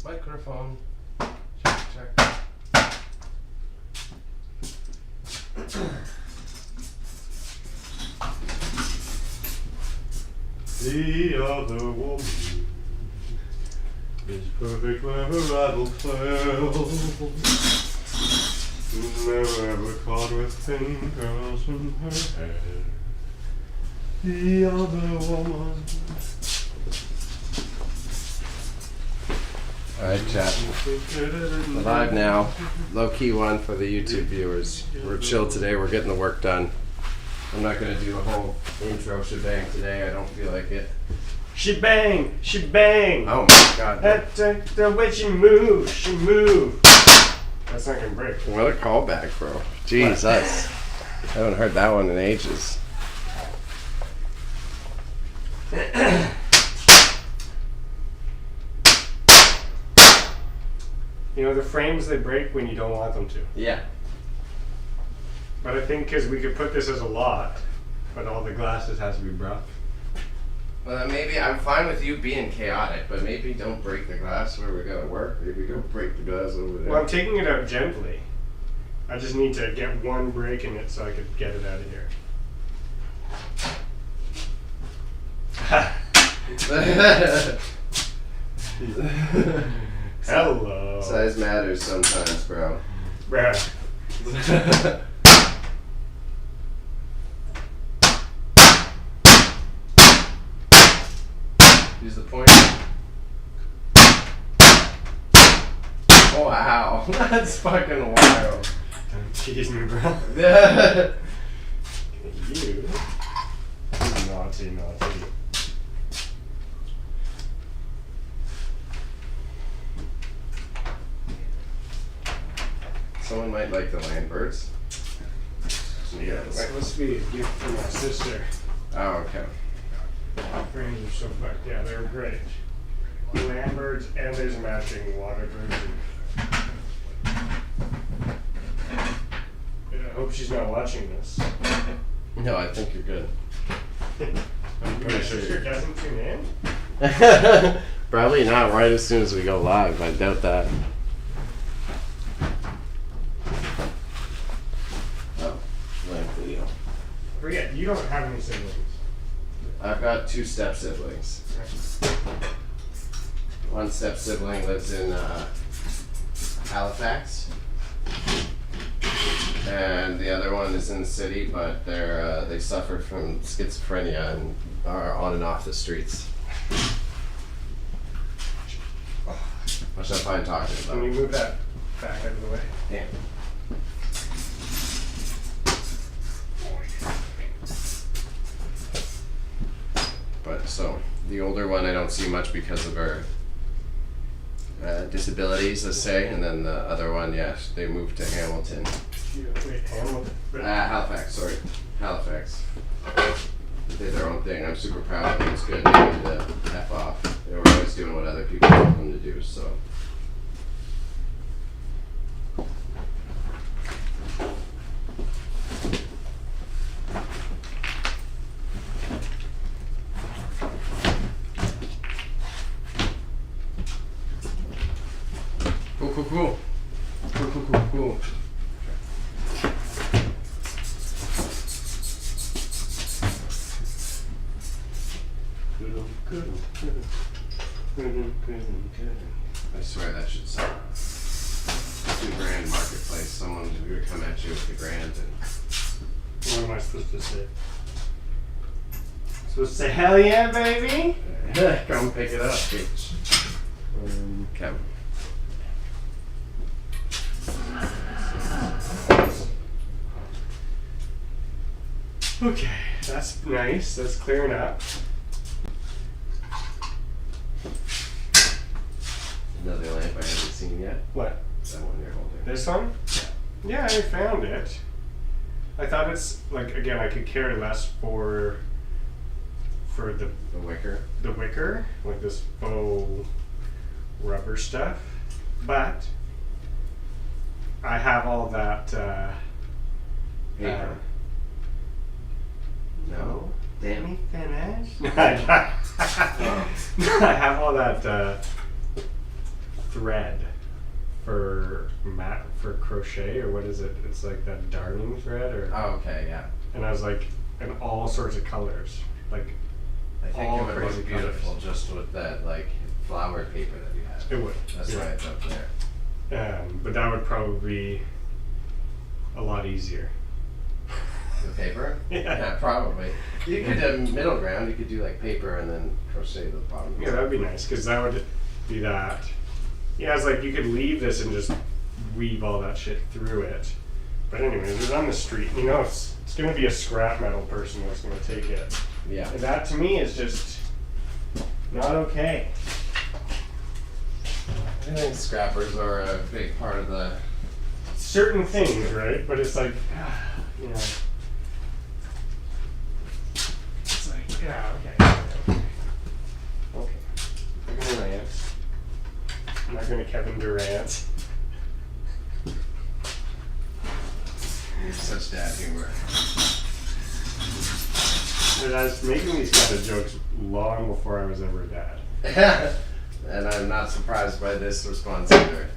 Microphone. Check. The other woman is perfect wherever rival fails. Never ever caught with pink curls in her hair. The other woman. Alright, chat. We're live now. Low key one for the YouTube viewers. We're chill today, we're getting the work done. I'm not gonna do the whole intro shebang today, I don't feel like it. Shebang! Shebang! Oh my god. The way she move. That's not gonna break. What a callback, bro. Jesus. I haven't heard that one in ages. You know, the frames, they break when you don't want them to. Yeah. But I think because we could put this as a lot, but all the glasses has to be rough. Well, maybe I'm fine with you being chaotic, but maybe don't break the glass where we gotta work. Maybe don't break the glass over there. Well, I'm taking it out gently. I just need to get one break in it so I could get it out of here. Hello. Size matters sometimes, bro. Bruh. Use the pointer. Oh, wow. That's fucking wild. Don't tease me, bro. You. Naughty. Someone might like the land birds. Yeah, it's supposed to be a gift from my sister. Oh, okay. My frames are so fucked. Yeah, they're great. Land birds, and there's a matching water bird. I hope she's not watching this. No, I think you're good. I'm pretty sure. Your sister doesn't tune in? Probably not right as soon as we go live. I doubt that. Forget, you don't have any siblings. I've got 2 step siblings. One step sibling lives in Halifax, and the other one is in the city, but they suffer from schizophrenia and are on and off the streets. Which I'm fine talking about. Can you move that back out of the way? Yeah. But so, the older one I don't see much because of her disabilities, let's say, and then the other one, yes, they moved to Hamilton. Wait, Hamilton? Halifax, sorry. Halifax. They did their own thing. I'm super proud of them. It's good. They need to F off. They were always doing what other people want them to do, so. Cool. I swear that should sell. $2,000 marketplace. Someone's gonna come at you with the grand and. What am I supposed to say? Supposed to say, hell yeah, baby? Come pick it up, bitch. Okay. Okay, that's nice. That's clearing up. Another lamp I haven't seen yet. What? That one you're holding. This one? Yeah, I found it. I thought it's like, again, I could care less for the wicker. The wicker, like this faux rubber stuff, but I have all that. Paper. No. Let me finish. I have all that thread for crochet, or what is it? It's like that darning thread, or Oh, okay, yeah. and I was like, in all sorts of colors, like I think all it would crazy look beautiful colors. just with that like flower paper that you have. It would. That's why it's up there. But that would probably be a lot easier. The paper? Yeah. Probably. You could do middle ground. You could do like paper and then crochet the bottom. Yeah, that would be nice, because that would be that. Yeah, it's like you could leave this and just weave all that shit through it. But anyways, it's on the street. You know, it's going to be a scrap metal person that's going to take it. Yeah. And that to me is just not okay. I think scrappers are a big part of the. Certain things, right? But it's like, you know. It's like, yeah, okay. Okay. I'm going to rant. I'm not going to Kevin Durant. You're such dad humor. But I was making these kind of jokes long before I was ever a dad. And I'm not surprised by this response either.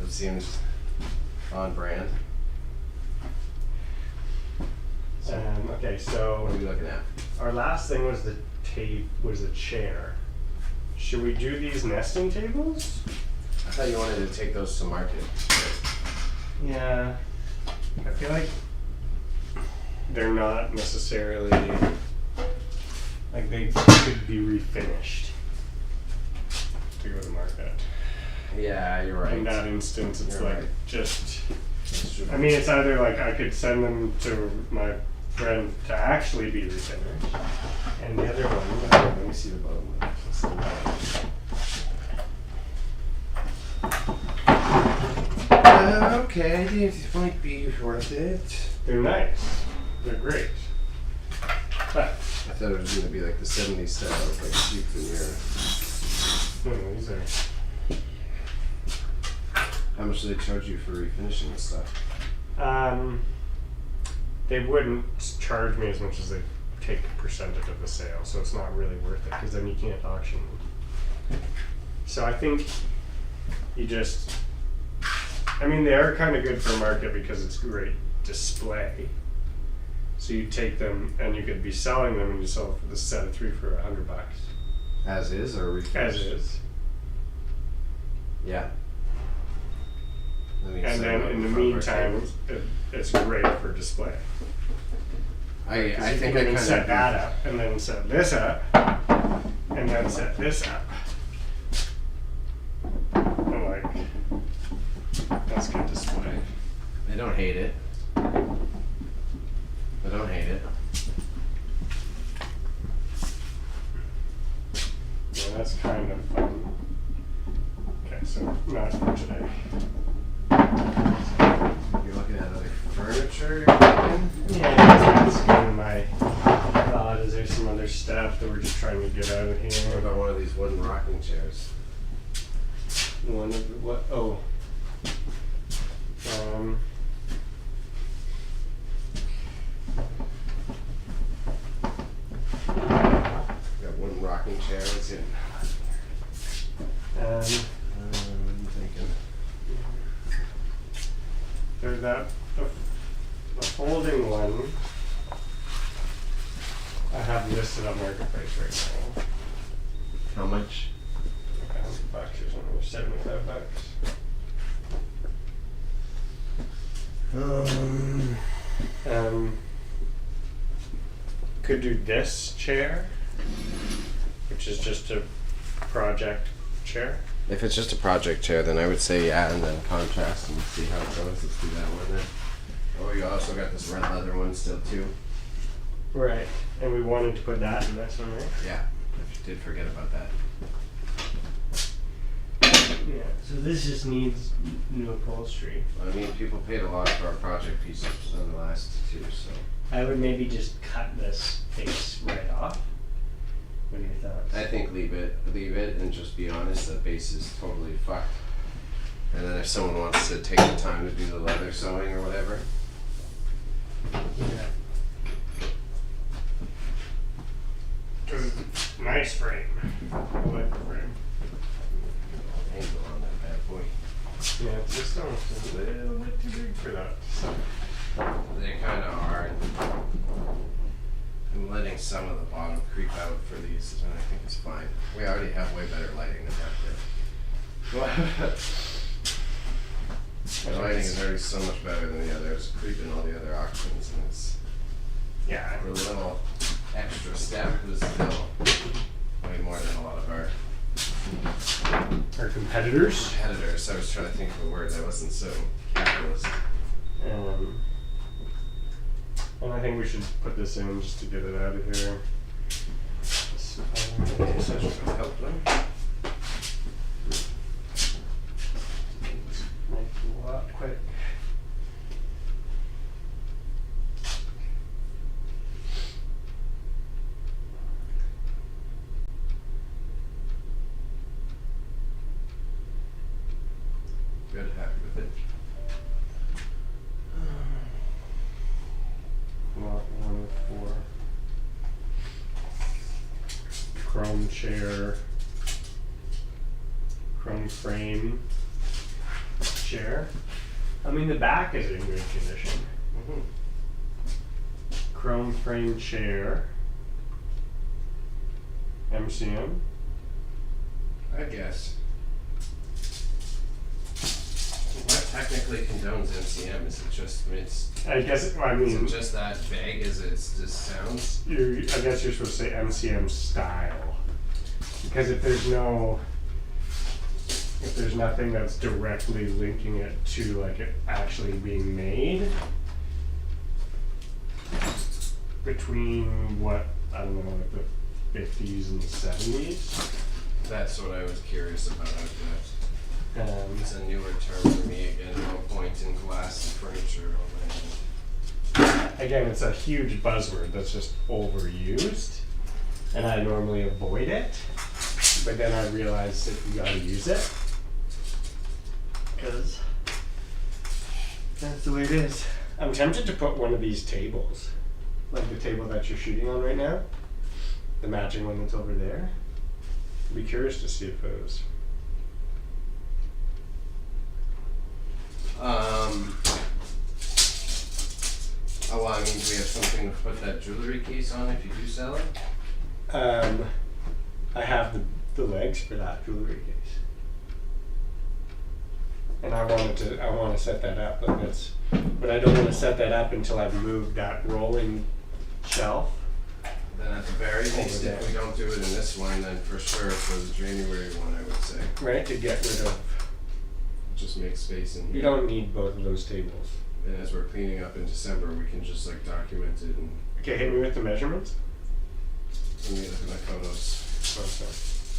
It seems on brand. Okay, so What are we looking at? our last thing was the chair. Should we do these nesting tables? I thought you wanted to take those to market. Yeah. I feel like they're not necessarily like they could be refinished to go to market. Yeah, you're right. In that instance, it's You're like right. just. That's true. I mean, it's either like I could send them to my friend to actually be refinished, and the other one. Let me see the bottom one. Okay, it might be worth it. They're nice. They're great. But I thought it was going to be like the 70s style, like cheap veneer. no, these are. How much do they charge you for refinishing this stuff? They wouldn't charge me as much as they take a percentage of the sale, so it's not really worth it because then you can't auction them. So I think you just. I mean, they are kind of good for market because it's great display. So you take them and you could be selling them and you sell the set of 3 for $100. As is or refinished? As is. Yeah. And then in the meantime, it's great for display. I think you I can kind set of that up and then set this up and then set this up. And like, that's good display. I don't hate it. I don't hate it. Yeah, that's kind of fun. Okay, so not for today. You're looking at other furniture you're thinking? Yeah, that's kind of my thought. Is there some other stuff that we're just trying to get out of What here? about one of these wooden rocking chairs? One of the, what? Oh. Got wooden rocking chair. Let's see. I'm thinking. There's that, the folding one. I have listed on Marketplace right now. How much? Like $100 or something, $75. Could do this chair, which is just a project chair. If it's just a project chair, then I would say yeah, and then contrast and see how it goes. Let's do that one then. Oh, you also got this red leather one still too. Right. And we wanted to put that in this one, right? Yeah, I did forget about that. Yeah. So this just needs new upholstery. I mean, people paid a lot for our project pieces on the last two, so. I would maybe just cut this face right off. What are your thoughts? I think leave it, and just be honest. The base is totally fucked. And then if someone wants to take the time to do the leather sewing or whatever, Yeah. Cause it's nice frame. I like the frame. boy. Yeah, it's just almost a little bit too big for that. So. They kind of are. I'm letting some of the bottom creep out for these, and I think it's fine. We already have way better lighting than that. The lighting is already so much better than the others. Creeping all the other auctions, and it's Yeah. a little extra step, but it's still way more than a lot of our competitors. competitors. I was trying to think of a word that wasn't so capitalist. And I think we should put this in just to get it out of here. So help them. Make a lot quick. Good, happy with it. Lot 104. Chrome chair. Chrome frame chair. I mean, the back is in good condition. Mm-hmm. Chrome frame chair. MCM. I guess. What technically condones MCM? Is it just, I guess, is mean, it just that vague as it just sounds? I guess you're supposed to say MCM style. Because if there's nothing that's directly linking it to like it actually being made between what, I don't know, like the 50s and 70s. That's what I was curious about. It's a newer term for me again. No point in glass furniture. Again, it's a huge buzzword that's just overused, and I normally avoid it, but then I realized that you gotta use it, because that's the way it is. I'm tempted to put one of these tables, like the table that you're shooting on right now, the matching one that's over there. I'd be curious to see if it was. Oh, well, I mean, do we have something to put that jewelry case on if you do sell it? I have the legs for that jewelry case, and I want to set that up, but I don't want to set that up until I've moved that rolling shelf. Then at the very least, there. if we don't do it in this one, then for sure for the January one, I would say. Right, to get rid of. Just make space in here. You don't need both of those tables. And as we're cleaning up in December, we can just like document it and Okay, hit me with the measurements. let me look at my photos. Oh, sorry.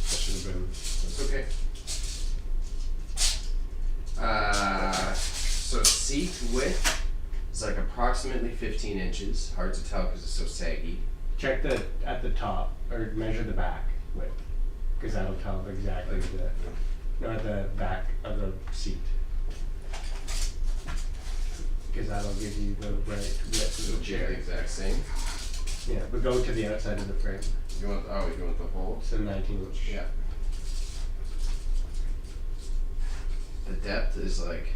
That should have been. That's okay. So seat width is like approximately 15 inches. Hard to tell because it's so saggy. Check at the top, or measure the back width, because that'll tell exactly at the back of the seat. Because that'll give you the right width of It'll the be the chair. exact same. Yeah, but go to the outside of the frame. You want the whole? So 19 inch. Yeah. The depth is like.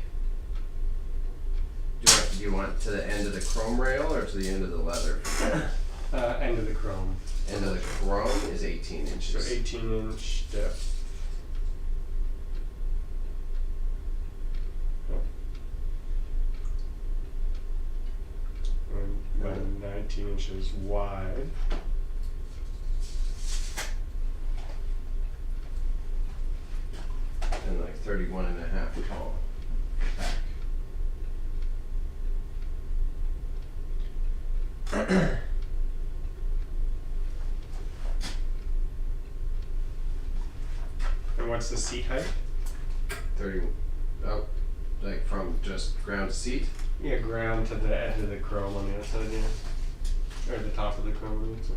Do you want to the end of the chrome rail or to the end of the leather? End of the chrome. End of the chrome is 18 inches. So 18-inch depth. And then 19 inches wide. And like 31 and a half tall back. And what's the seat height? 30, oh, like from just ground to seat? Yeah, ground to the edge of the chrome on the outside, yeah. Or the top of the chrome on the outside.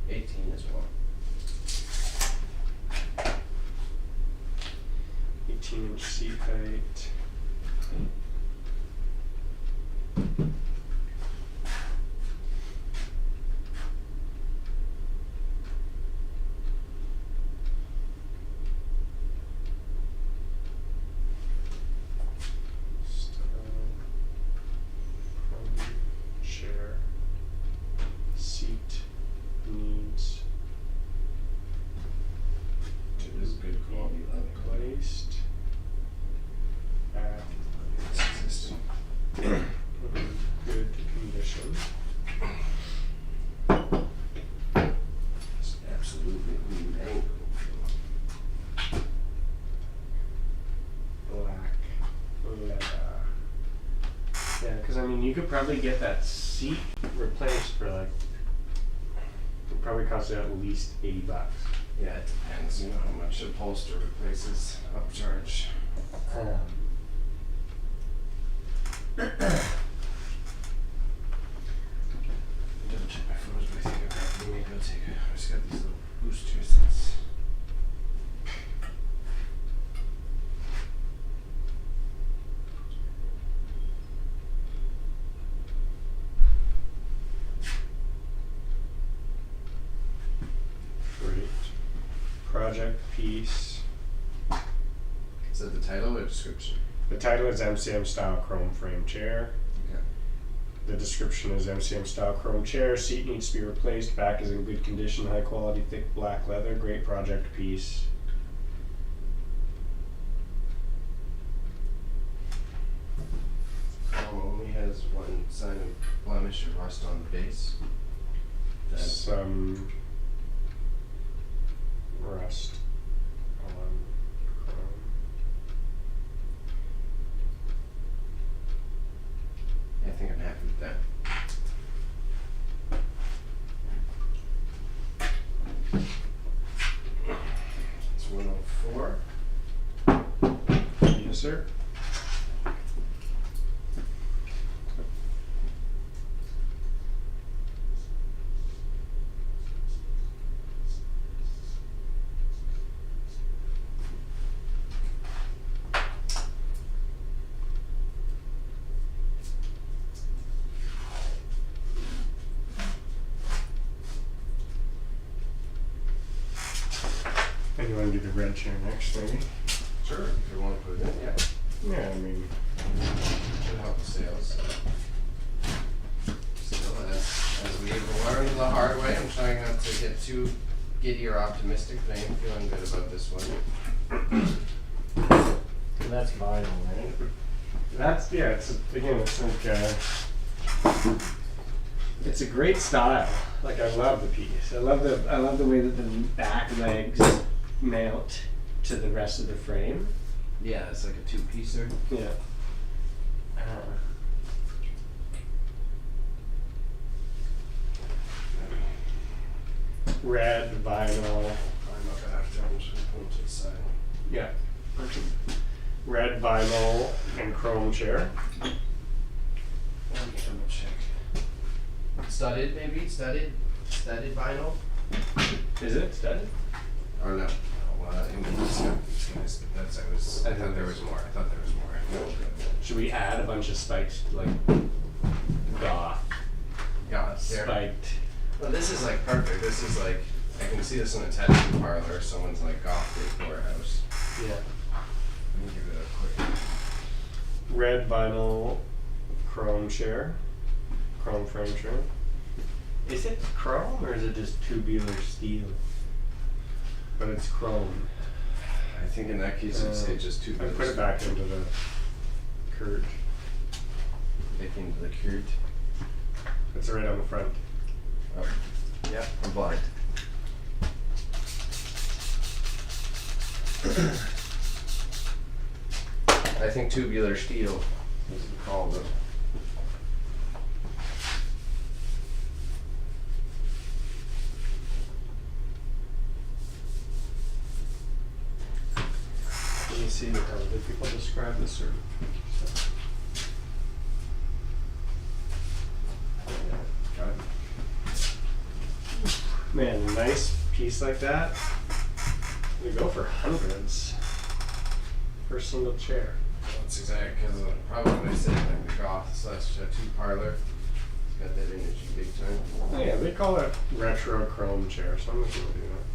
18 as well. 18-inch seat height. you could probably get that seat replaced for like, it probably cost you at least $80. Yeah, it depends. You know how much a upholster replaces upcharge. Double check my photos, but I think I've got maybe I'll take it. I just got these little boosters. That's Great. Project piece. is that the title or description? The title is MCM style chrome frame chair. Okay. The description is MCM style chrome chair. Seat needs to be replaced. Back is in good condition. High quality, thick black leather. Great project piece. Column only has one sign of blemish or rust on the base. Some rust on chrome. I think I'm happy with that. It's 104. Yes, sir. And you want to do the red chair next, maybe? Sure, if you want to put it in, yeah. Yeah, I mean, Should help the sales. Still, as we've learned the hard way, I'm trying not to get too giddy or optimistic, but I am feeling good about this one. that's vinyl, right? That's, yeah, it's, again, it's like, it's a great style. Like, I love the piece. I love the way that the back legs mount to the rest of the frame. Yeah, it's like a two-piecer. Yeah. Red vinyl. I'm not gonna have to, I'm just gonna put them to the side. Yeah. Red vinyl and chrome chair. Let me double check. Studded, maybe? Studded vinyl? Is it studded? Or no? Well, these guys, but I thought there was more. I thought there was more. No, Should we add a bunch of spikes, like goth yeah, spiked? Well, this is like perfect. This is like, I can see this in a tattoo parlor. Someone's like goth decor house. Yeah. Let me give it a quick. Red vinyl chrome chair, chrome frame chair. Is it chrome or is it just tubular steel? But it's chrome. I think in that case you'd say just two. I put it back into the curd. Back into the curd. It's right on the front. Oh, yeah, I'm blind. I think tubular steel is called it. Let me see how other people describe this or. Man, a nice piece like that, we go for hundreds for a single chair. That's exactly because probably what I said, like the goth slash tattoo parlor. It's got that energy big time. Oh yeah, they call it retro chrome chair, so I'm just gonna do that.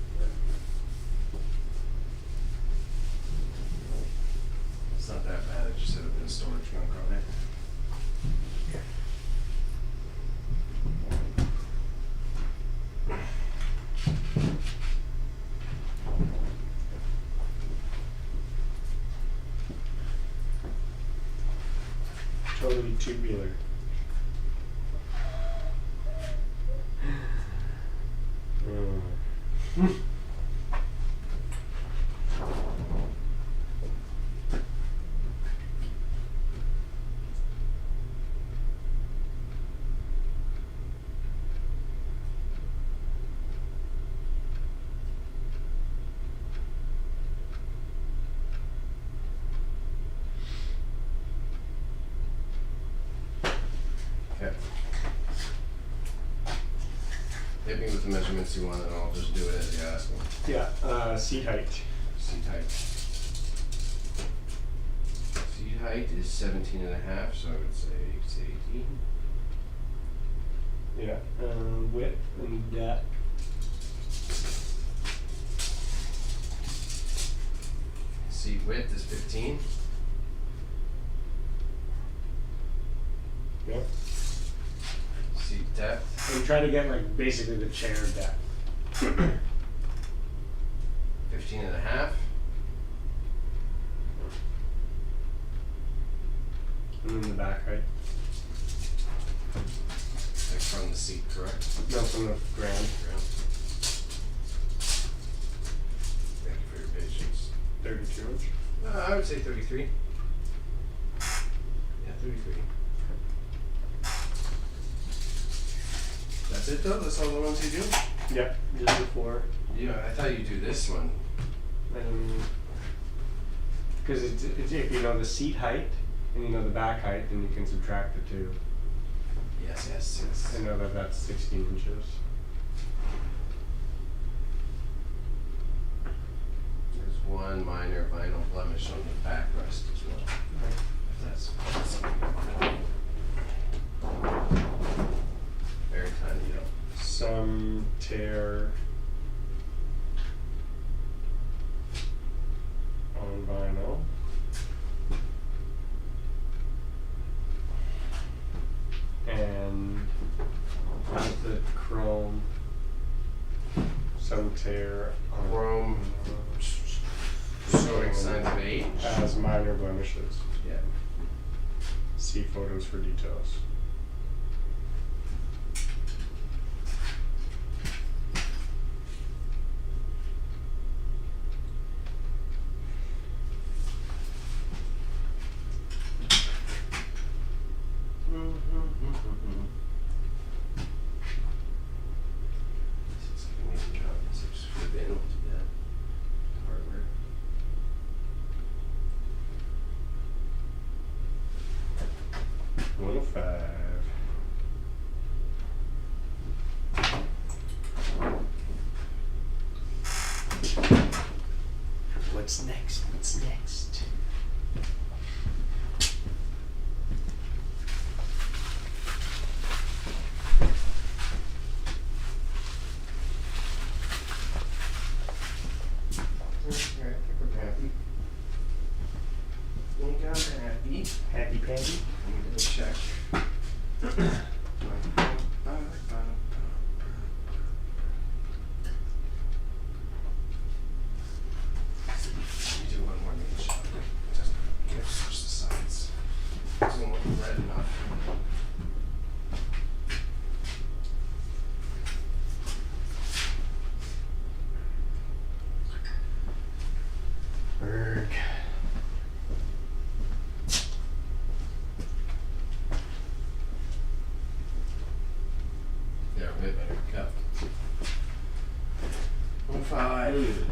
It's not that bad. It just had a bit of storage gunk on it. Totally tubular. measurements you want, and I'll just do it as you ask me. Yeah, seat height. Seat height. Seat height is 17.5, so I would say 18. Yeah, width and depth. Seat width is 15. Yep. Seat depth. I'm trying to get like basically the chair depth. 15.5. And then the back height. Like from the seat, correct? No, from the ground. Thank you for your patience. 32 inch. I would say 33. Yeah, 33. That's it though? That's all the ones you do? Yep, just the 4. Yeah, I thought you do this one. Because it's if you know the seat height and you know the back height, then you can subtract the 2. Yes. I know that that's 16 inches. There's one minor vinyl blemish on the backrest as well. If that's very tiny though. Some tear on vinyl. And with the chrome, some tear on Chrome showing signs of age. as minor blemishes. Yeah. See photos for details. This is giving me the job. This is for the bin. We'll do that. Hardware. One five. What's next? What's next? Alright, I think I'm happy. Think I'm happy. Happy Pandy? I'm gonna check. You do one more than the shot. Just switch the sides. Doesn't look red enough. Berg. Yeah, way better cup. 1.5.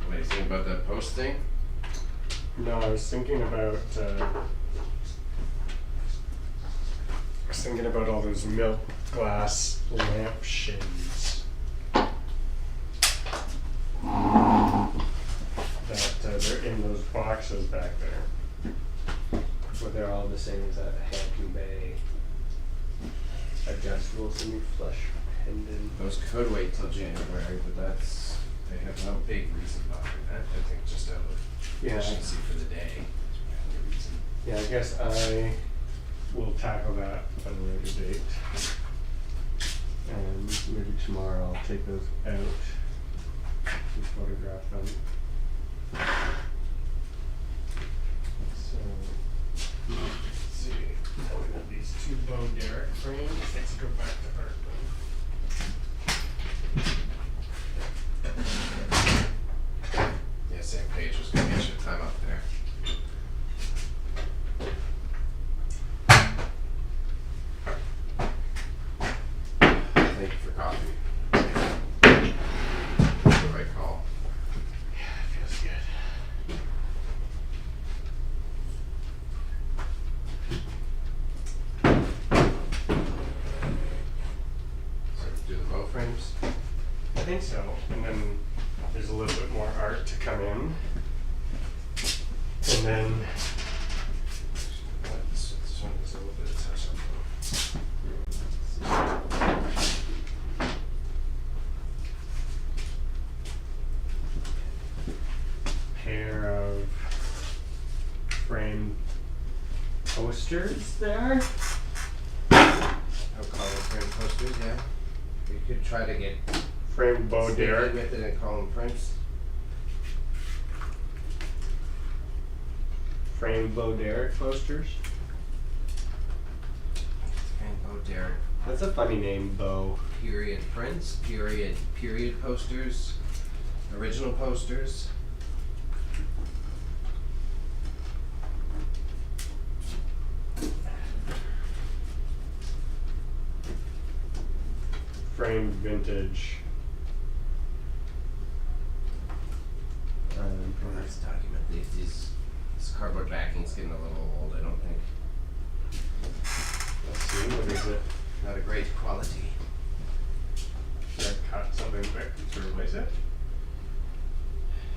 What do you think about that post thing? No, I was thinking about all those milk glass lampshades that they're in those boxes back there. But they're all the same as that Hampton Bay adjustable semi-flush pendant. Those could wait till January, but they have no big reason behind that. I think just out of efficiency for the day. That's the reason. Yeah, I guess I will tackle that at a later date. And maybe tomorrow I'll take those out and photograph them. So, let's see. Now we got these 2 Bo Derek frames. Let's go back to art then. Yeah, same page was gonna get you time up there. Thank you for coffee. The right call. Yeah, it feels good. frames? I think so. And then there's a little bit more art to come in. And then This one is a little bit of touch up. pair of frame posters there. I'll call them frame posters, yeah. We could try to get Frame Bo Derek. with it and call them prints. Frame Bo Derek posters. Frame Bo Derek. That's a funny name, Bo. Period prints, period posters, original posters. Frame vintage. Let's document these. This cardboard backing's getting a little old, I don't think. Let's see, what is it? Not a great quality. Should I cut something quick to replace it?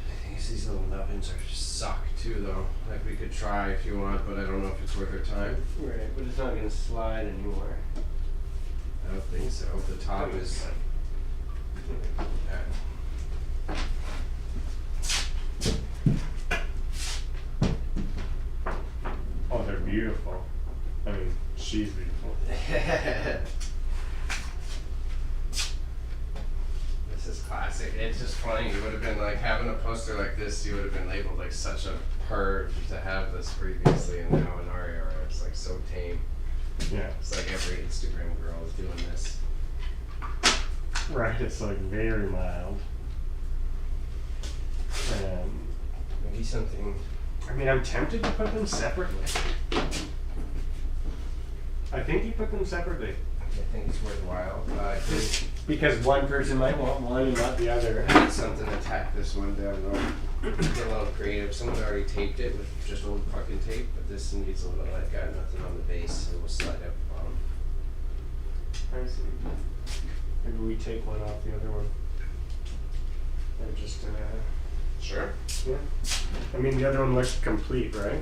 I think these little nubbins are suck too though. Like we could try if you want, but I don't know if it's worth our time. Right, but it's not gonna slide anymore. I don't think so. The top is Oh, they're beautiful. I mean, she's beautiful. This is classic. It's just funny. You would have been like having a poster like this. You would have been labeled like such a perv to have this previously, and now in our era, it's like so tame. Yeah. It's like every Instagram girl is doing this. Right, it's like very mild. Maybe something. I mean, I'm tempted to put them separately. I think you put them separately. I think it's worthwhile. I think Because one person might want one and not the other. I need something to tack this one down though. Get a little creative. Someone already taped it with just old fucking tape, but this needs a little. I've got nothing on the base, so we'll slide out the bottom. I see. Maybe we take one off the other one. And just, Sure. yeah. I mean, the other one looks complete, right?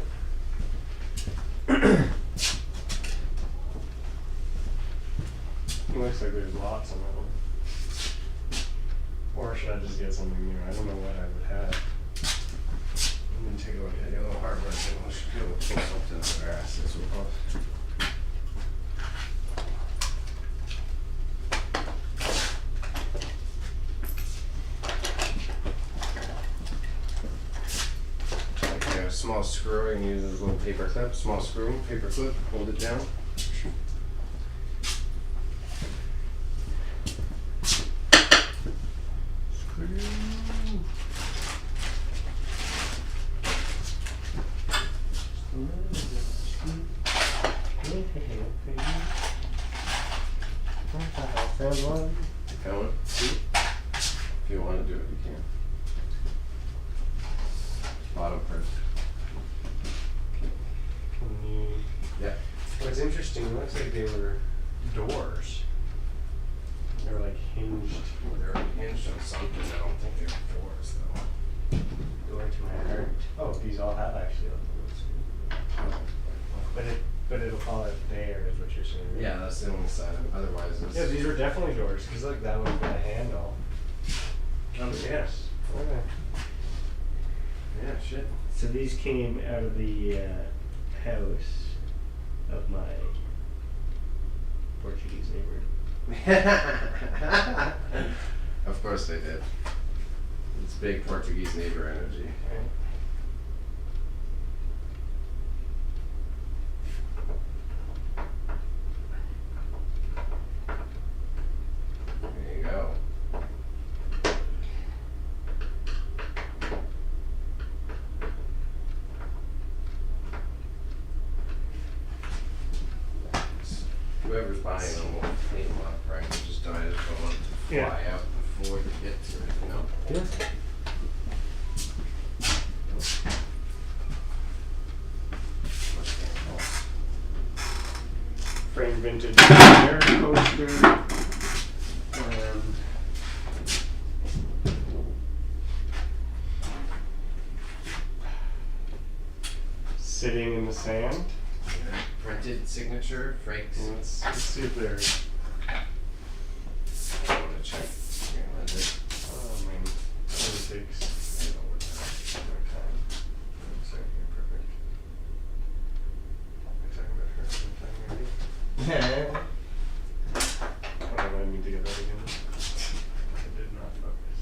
It looks like there's lots on that one. Or should I just get something new? I don't know what I would have. I'm gonna take a look at it. A little hard work, and we should be able to pull something out of our asses. Like a small screw, and use a little paper clip. Small screw, paper clip, hold it down. Found one. Found one? If you want to do it, you can. Bottom first. Yeah. What's interesting, it looks like they were doors. They were like hinged. They're hinged on something. I don't think they're doors though. Door to my heart. Oh, these all have actually but it'll fall out there is what you're saying. Right? Yeah, that's the only side. Otherwise, it's. Yeah, these are definitely doors because look, that one's got a handle. Oh, yes. Okay. Yeah, shit. So these came out of the house of my Portuguese neighbor. Of course they did. It's big Portuguese neighbor energy. There you go. Whoever's buying them will pay them off price. Just don't want them to Yeah. fly out before you get to it, you know? Yeah. Frame vintage mirror poster. sitting in the sand. Printed signature, Frank's. Let's see if they're. I want to check. Here, let it. Oh man, it takes. I don't know what time. Sorry, here, perfect. Am I talking about her? Am I talking about you? Oh, I need to get that again. I did not focus.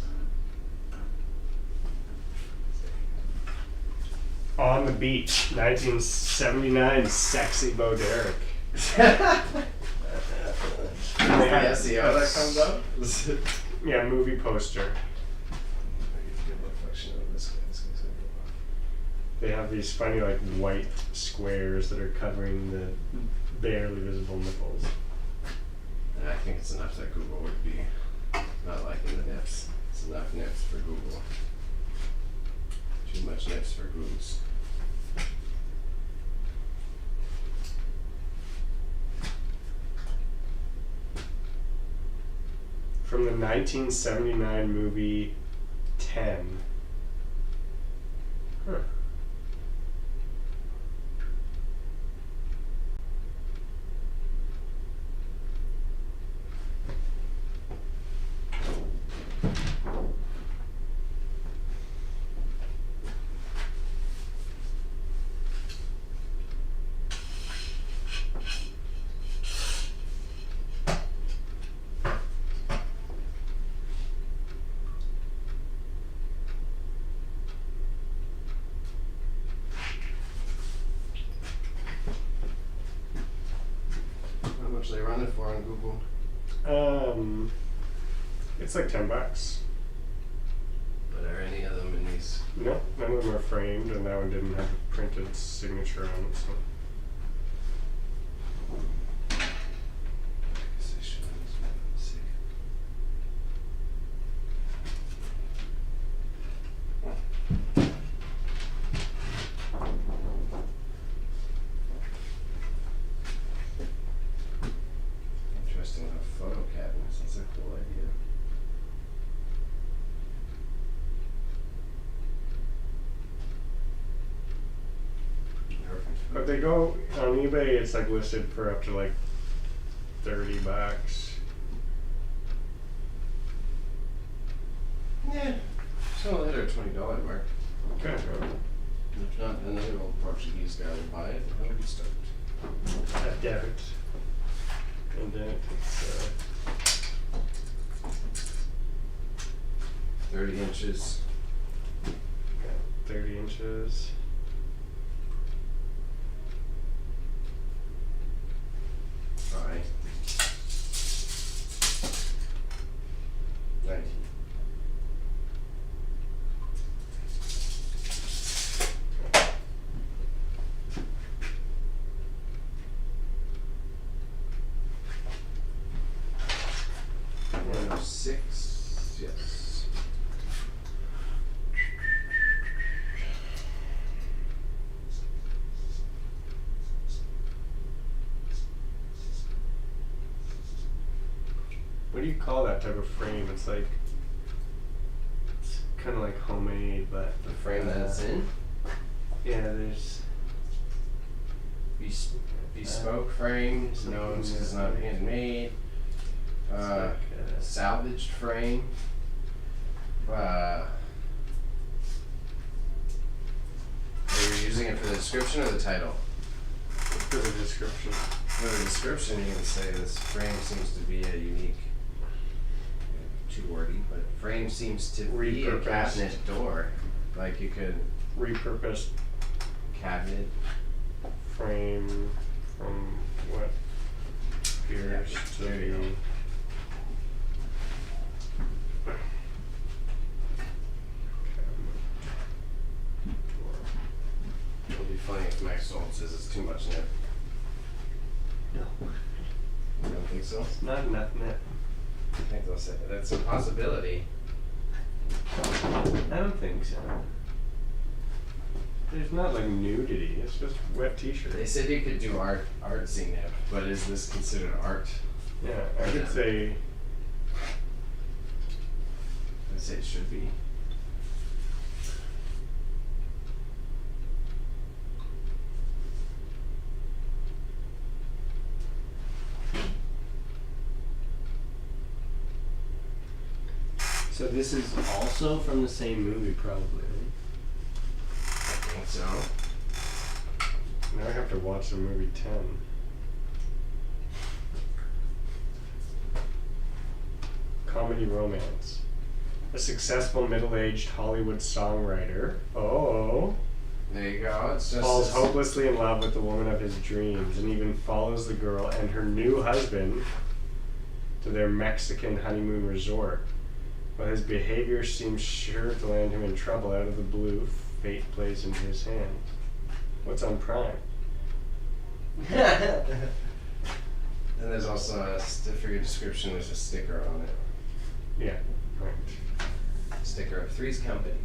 On the Beach, 1979, sexy Bo Derek. Yeah, see how that comes up? Yeah, movie poster. They have these funny like white squares that are covering the barely visible nipples. I think it's enough that Google would be not liking the nips. It's enough nips for Google. Too much nips for Googles. From the 1979 movie 10. Huh. How much are they running for on Google? It's like $10. But are any of them in these? No, none of them are framed, and that one didn't have a printed signature on it. So. I guess I should have see. Interesting enough photo cabinets. That's a cool idea. Perfect. But they go on eBay. It's like listed for up to like $30. Yeah. So hit our $20 mark. Okay. If not, another old Portuguese guy will buy it, and he'll be stoked. I doubt it. And then it's 30 inches. 30 inches. Fine. 19. Six, yes. What do you call that type of frame? It's like, it's kind of like homemade, but The frame that it's in. yeah, there's Bespoke frame, no, it's not handmade. it's like, Salvaged frame. Are you using it for the description or the title? for the description. For the description, you can say this frame seems to be a unique, too wordy, but frame seems to be a Repurposed. cabinet door. Like you could Repurposed cabinet. frame from what appears to there you be. It'll be funny if Mike Stolt says it's too much nip. No, You don't think so? it's not enough net. I think they'll say that's a possibility. I don't think so. There's not like nudity. It's just wet T-shirt. They said you could do artsy nip, but is this considered art? Yeah, I would say I'd say it should be. So this is also from the same movie, probably. I think so. Now I have to watch the movie 10. Comedy romance. A successful middle-aged Hollywood songwriter. Oh. There you go. It's just Falls this- hopelessly in love with the woman of his dreams and even follows the girl and her new husband to their Mexican honeymoon resort. While his behavior seems sure to land him in trouble, out of the blue, fate plays into his hands. What's on Prime? And there's also for your description, there's a sticker on it. Yeah, right. Sticker of Three's Company.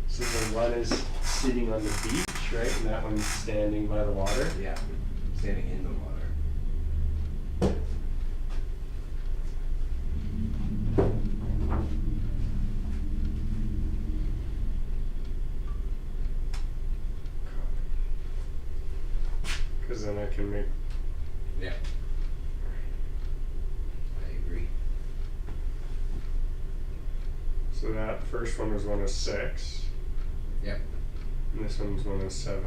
So the one is sitting on the beach, right? And that one's standing by the water. Yeah. Standing in the water. Because then I can make. Yeah. I agree. So that first one was 106. Yep. And this one's 107.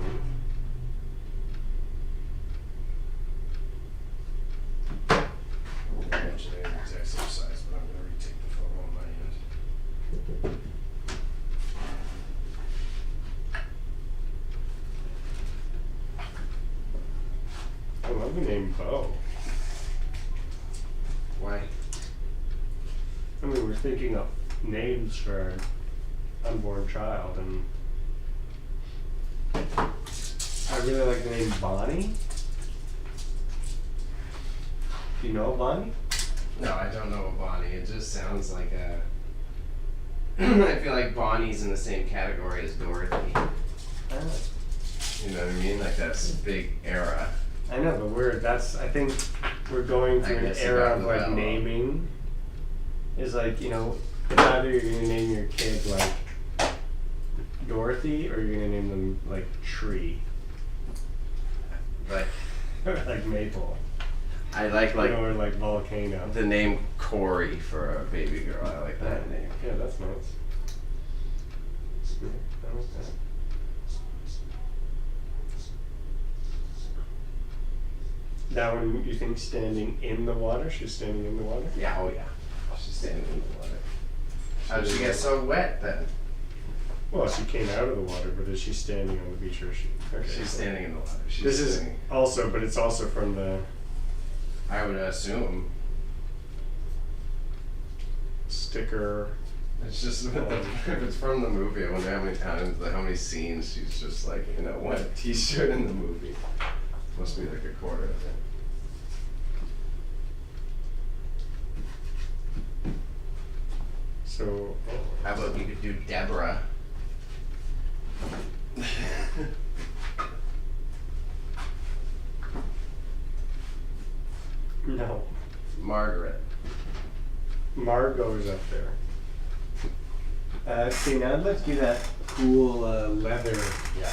Actually, it's exercise, but I'm going to retake the photo on my end. I love the name Bo. Why? I mean, we're thinking of names for an unborn child, and I really like the name Bonnie. Do you know Bonnie? No, I don't know a Bonnie. It just sounds like a. I feel like Bonnie's in the same category as Dorothy. You know what I mean? Like that's big era. I know, but I think we're going through I an guess you era got of the like bell. naming. Is like, you know, it's either you're gonna name your kid like Dorothy or you're gonna name them like Tree. Like Like Maple. I like You know, or like Volcano. the name Corey for a baby girl. I like that name. Yeah, that's nice. Yeah, I like that. That one, you think standing in the water? She's standing in the water? Yeah. Oh yeah. She's standing in the water. How did she get so wet then? Well, she came out of the water, but is she standing on the beach or is she? Okay, She's so standing in the water. She's This is standing. also, but it's also from the I would assume. sticker. It's just if it's from the movie, I wonder how many times, how many scenes she's just like in a wet T-shirt in the movie. Must be like a quarter of it. So, How about you could do Deborah? no. Margaret. Margot's up there. Okay, now let's do that cool leather Yeah.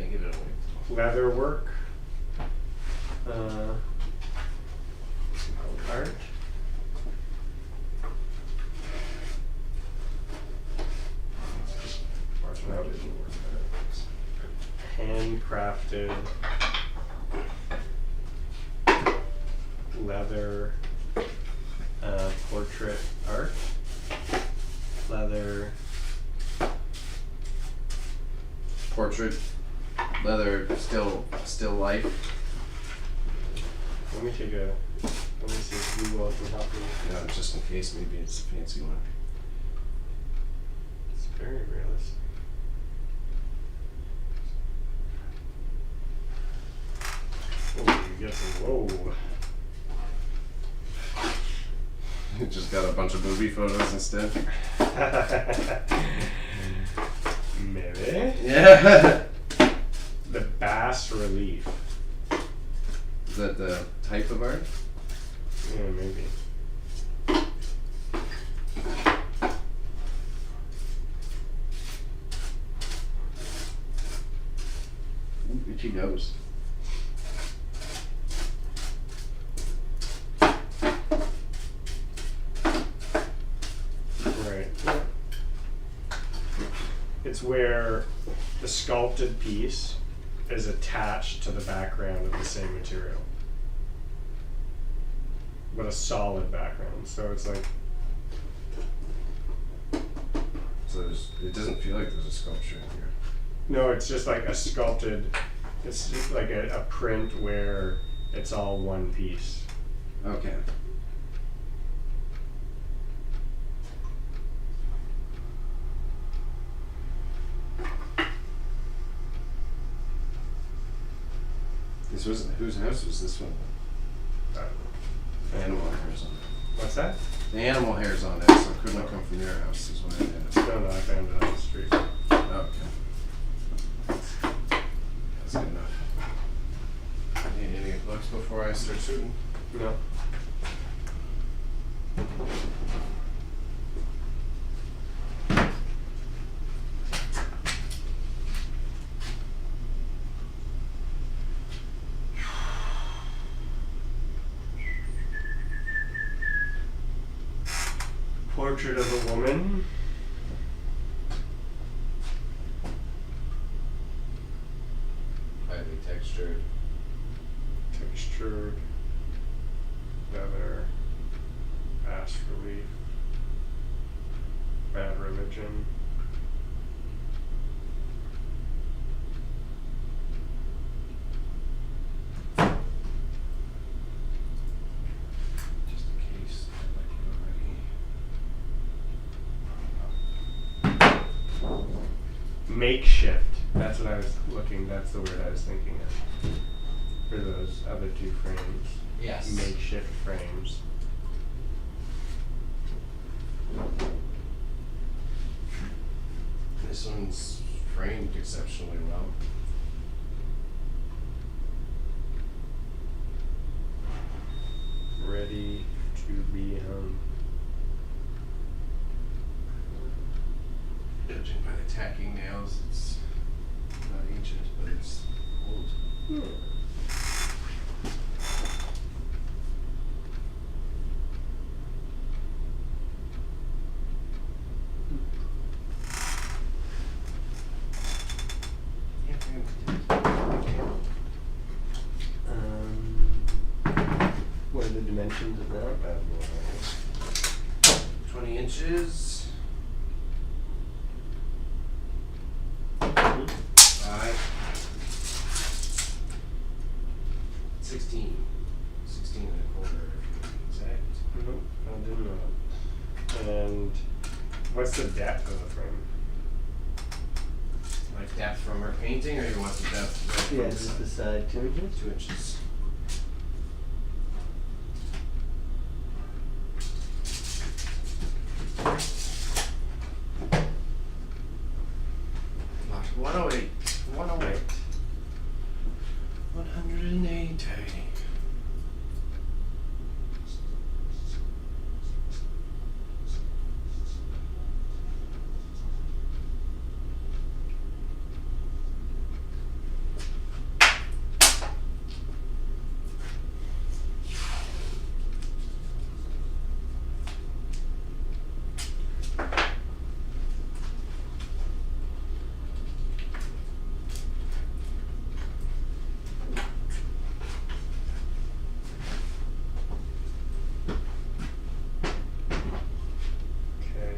Give it away. leather work. Art. Handcrafted leather portrait art. Leather. Portrait, leather, still life. Let me take a. Let me see if Google can help me. Yeah, just in case, maybe it's a fancy one. It's very realistic. Oh, you get some. Whoa. You just got a bunch of movie photos instead. Maybe. Yeah. The bas relief. Is that the type of art? Yeah, maybe. Ooh, itchy nose. It's where the sculpted piece is attached to the background of the same material. But a solid background. So it's like, So it doesn't feel like there's a sculpture in here. no, it's just like a sculpted, it's just like a print where it's all one piece. Okay. This wasn't, whose house was this one? The animal hairs on it. What's that? The animal hairs on it, so it couldn't have come from your house, is what I did. No, I found it on the street. Okay. That's good enough. Need any looks before I start shooting? No. Portrait of a woman. Highly textured. Textured. Leather. Bas relief. Bad religion. Just in case I like it already. Makeshift. That's what I was looking, that's the word I was thinking of. For those other two frames. Yes. Makeshift frames. This one's framed exceptionally well. Ready to be hung. Judging by the tacking nails, it's not ancient, but it's old. What are the dimensions of that bad boy? 20 inches. 5. 16. 16 and a quarter, to be exact. Nope, I didn't know that. And what's the depth of the frame? Like depth from her painting, or you want the depth right from Yeah, the just side? the side 2 inches. 2 inches. Lot 108. 108. 180. Okay.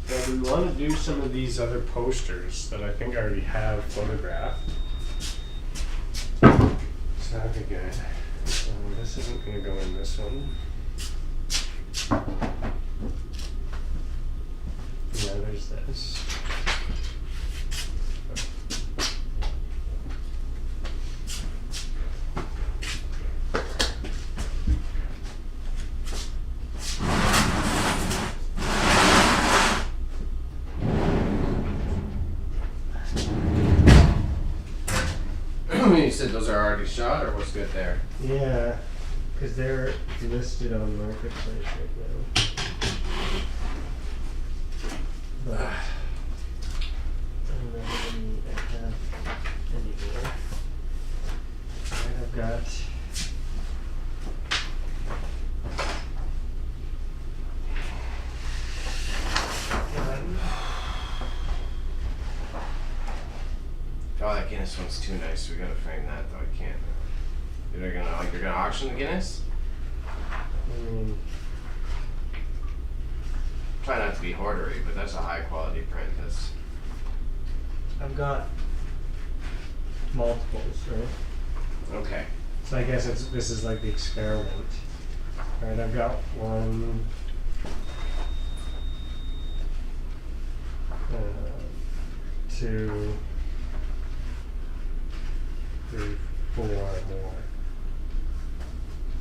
Now, do we want to do some of these other posters that I think I already have photographed? So that'd be good. This isn't going to go in this one. Yeah, there's this. You said those are already shot, or what's good there? Yeah, because they're listed on Marketplace right now. But I don't know how many I have anymore. I've got one, Guinness one's too nice. We gotta frame that though. I can't. You're gonna auction the Guinness? I mean, Try not to be hoardery, but that's a high quality print. That's I've got multiples, right? okay. So I guess this is like the experiment. Right, I've got 1, 2, 3, 4 more.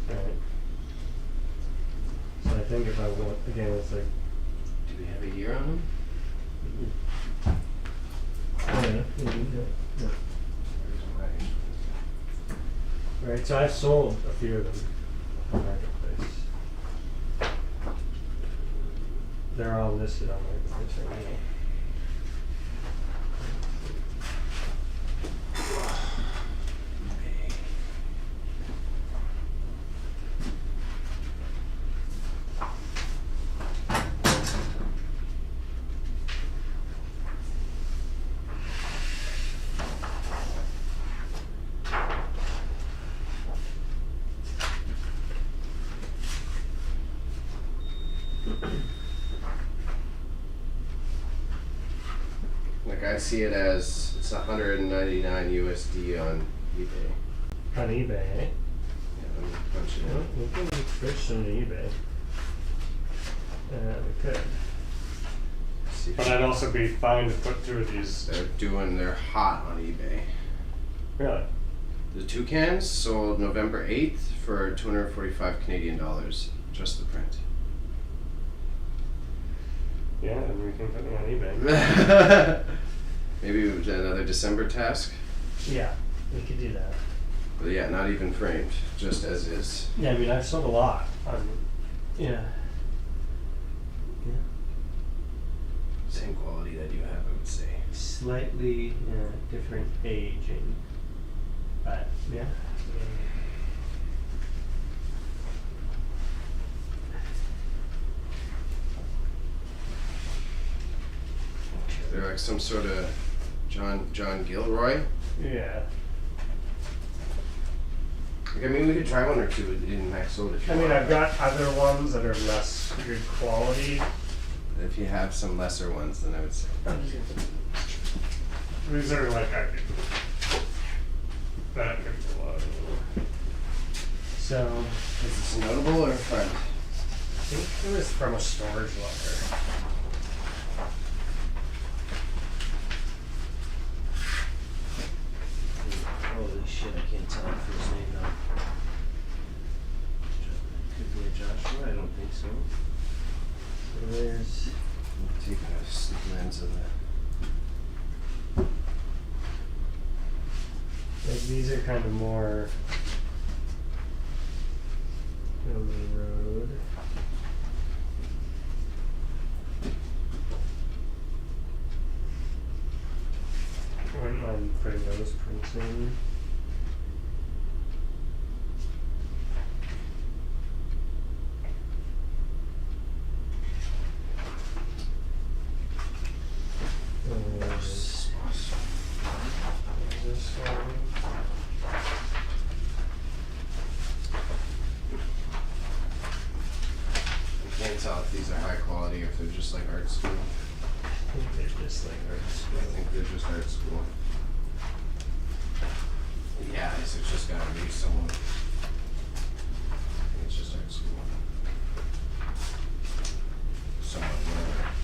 Right. So I think if I want, again, it's like, Do we have a year on them? yeah. Right, so I've sold a few of them on Marketplace. They're all listed on Marketplace right now. Like I see it as it's 199 USD on eBay. On eBay, eh? Yeah, let me punch it Well, in. we can switch them to eBay. We could. See if But I'd also be fine to put through these. they're hot on eBay. Really? The toucans sold November 8th for 245 Canadian dollars. Just the print. Yeah, and we can put them on eBay. Maybe it was another December task. Yeah, we could do that. But yeah, not even framed, just as is. Yeah, I mean, I've sold a lot on. Yeah. Same quality that you have, I would say. Slightly different aging, but yeah. They're like some sort of John Gilroy. Yeah. Like, I mean, we could try one or two in Maxold if you I mean, want. I've got other ones that are less good quality. If you have some lesser ones, then I would say. These are like that could be a lot. So Is this notable or a friend? I think it was from a storage locker. Holy shit, I can't tell if his name now. Could be a Joshua, I don't think so. So there's I'm taking a lens of that. like these are kind of more on the road. I wouldn't mind putting those prints in. This one. I can't tell if these are high quality or if they're just like art school. I think they're just like I think they're just art school. Yeah, it's just gotta be someone. I think it's just art school. Someone where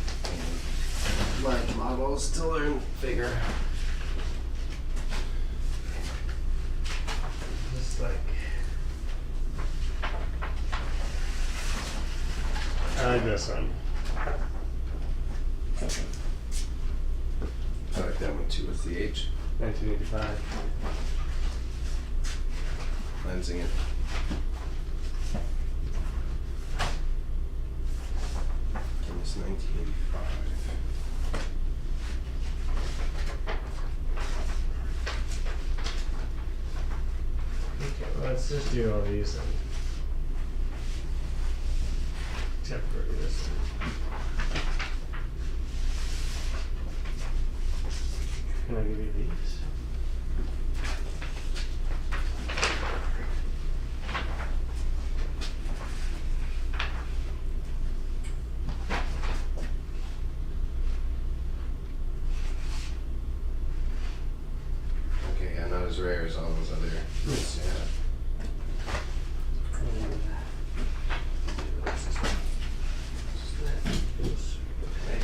large models to learn bigger. just like I like this one. I like that one too. What's the age? 1985. Lensing it. Guinness 1985. Okay, well, let's just do all these then. Except for this one. Can I give you these? rare as all those other fruits, yeah.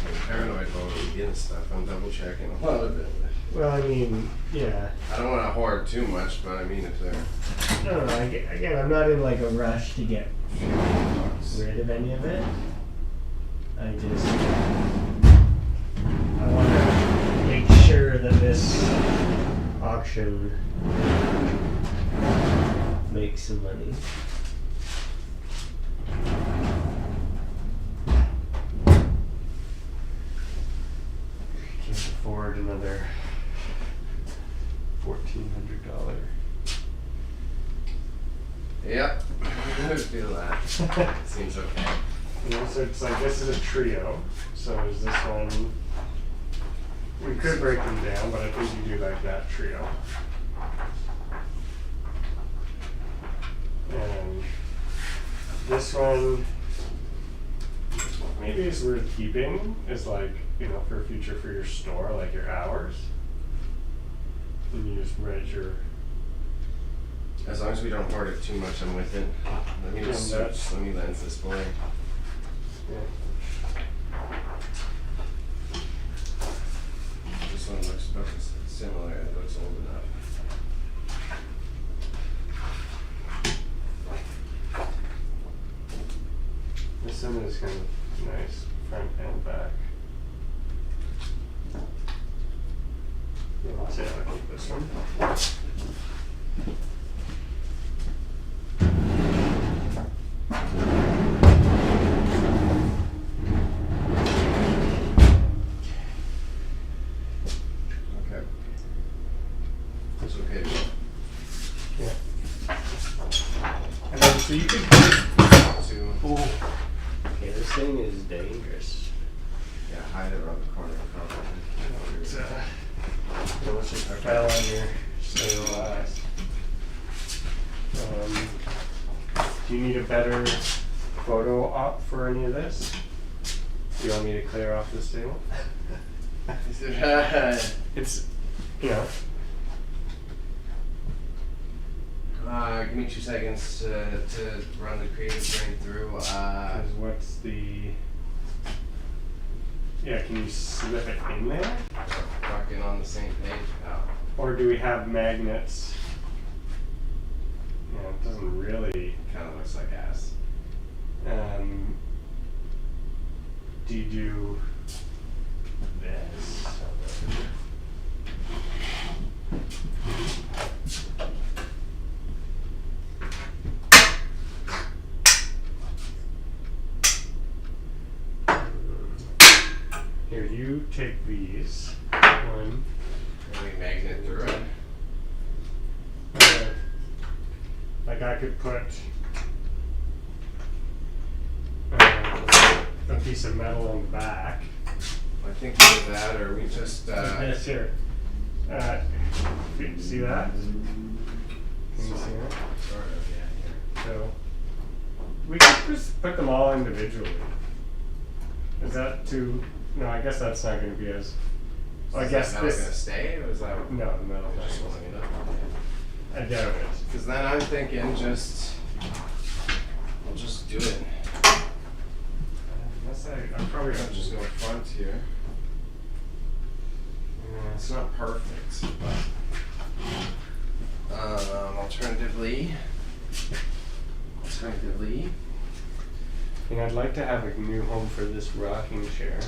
I'm paranoid about getting stuff. I'm double checking a lot of it. Well, I mean, yeah. I don't want to hoard too much, but I mean if they're... No, again, I'm not in like a rush to get rid of any of it. I want to make sure that this auction makes some money. Can't afford another $1,400. Yep, I feel that. Seems okay. You know, so it's like this is a trio. So is this one? We could break them down, but I think you do like that trio. And this one maybe is worth keeping. Is like, you know, for future for your store, like your hours. And you just write your. As long as we don't hoard it too much, I'm with it. Let me just switch. Let me lens this boy. Yeah. This one looks about similar. It looks old enough. This one is kind of nice, front and back. Yeah, I'll say I'll keep this one. Okay. That's okay. Yeah. And then so you could. Oh. Okay, this thing is dangerous. Yeah, hide it around the corner. It's unless it fell on your stained glass. Do you need a better photo op for any of this? Do you want me to clear off this table? It's, you know. Give me 2 seconds to run the creative brain through. Because what's the... Yeah, can you slip it in there? Fucking on the same page. Oh. Or do we have magnets? Yeah, it doesn't really... Kind of looks like ass. Do you do this? Here, you take these. One. And we magnet through it. Like I could put a piece of metal on the back. I think either that or we just... This here. See that? Can you see that? Sort of, yeah. Here. So we could just put them all individually. Is that too? No, I guess that's not going to be as. Well, I guess metal this. Gonna stay? Or is that? No, the metal's not Just going long to enough. stay. I doubt it. Because then I'm thinking just... We'll just do it. Unless I'm probably I'll just go front here. Yeah. It's not perfect, but... Alternatively... And I'd like to have a new home for this rocking chair,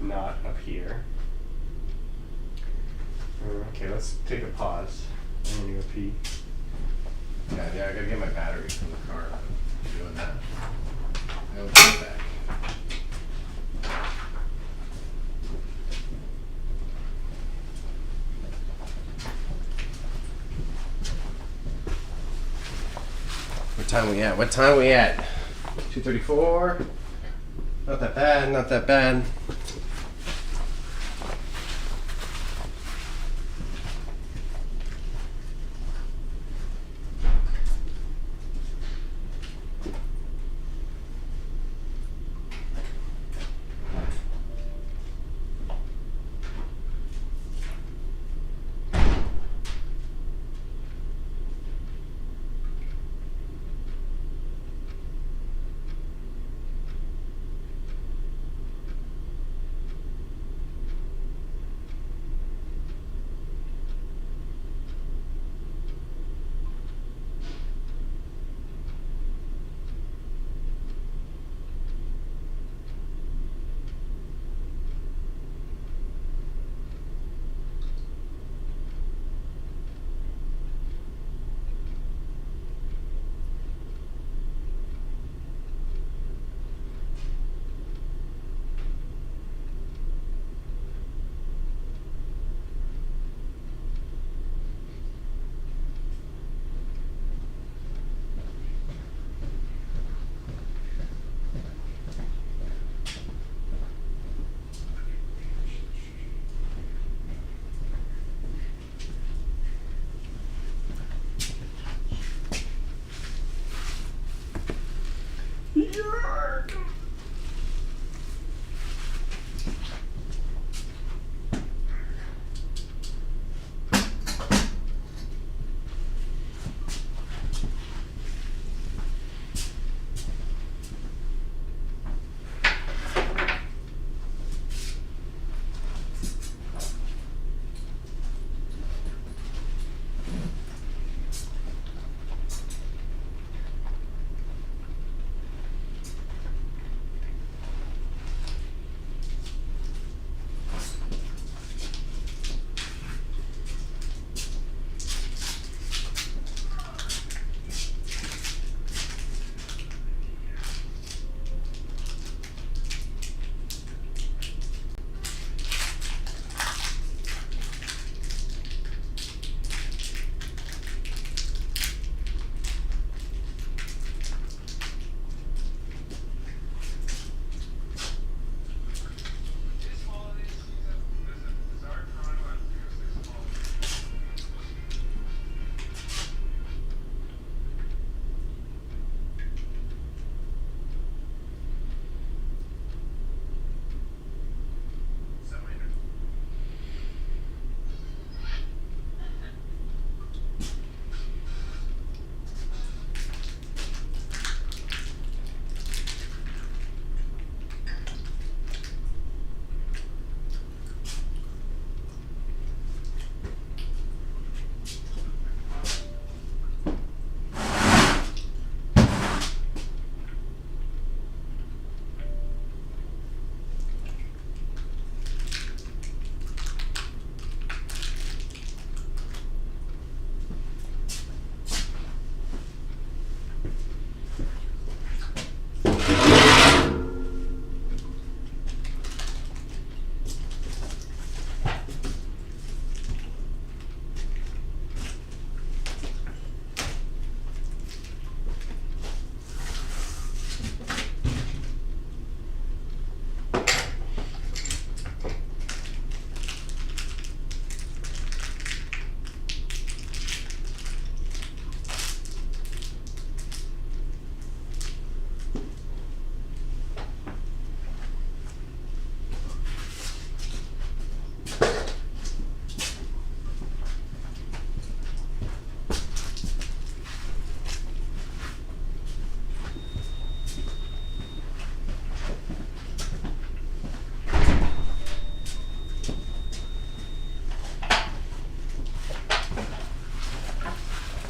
not up here. Okay, let's take a pause. I'm gonna go pee. Yeah, I gotta get my battery from the car. I'm doing that. I'll be back. What time we at? 2:34. Not that bad, not that bad.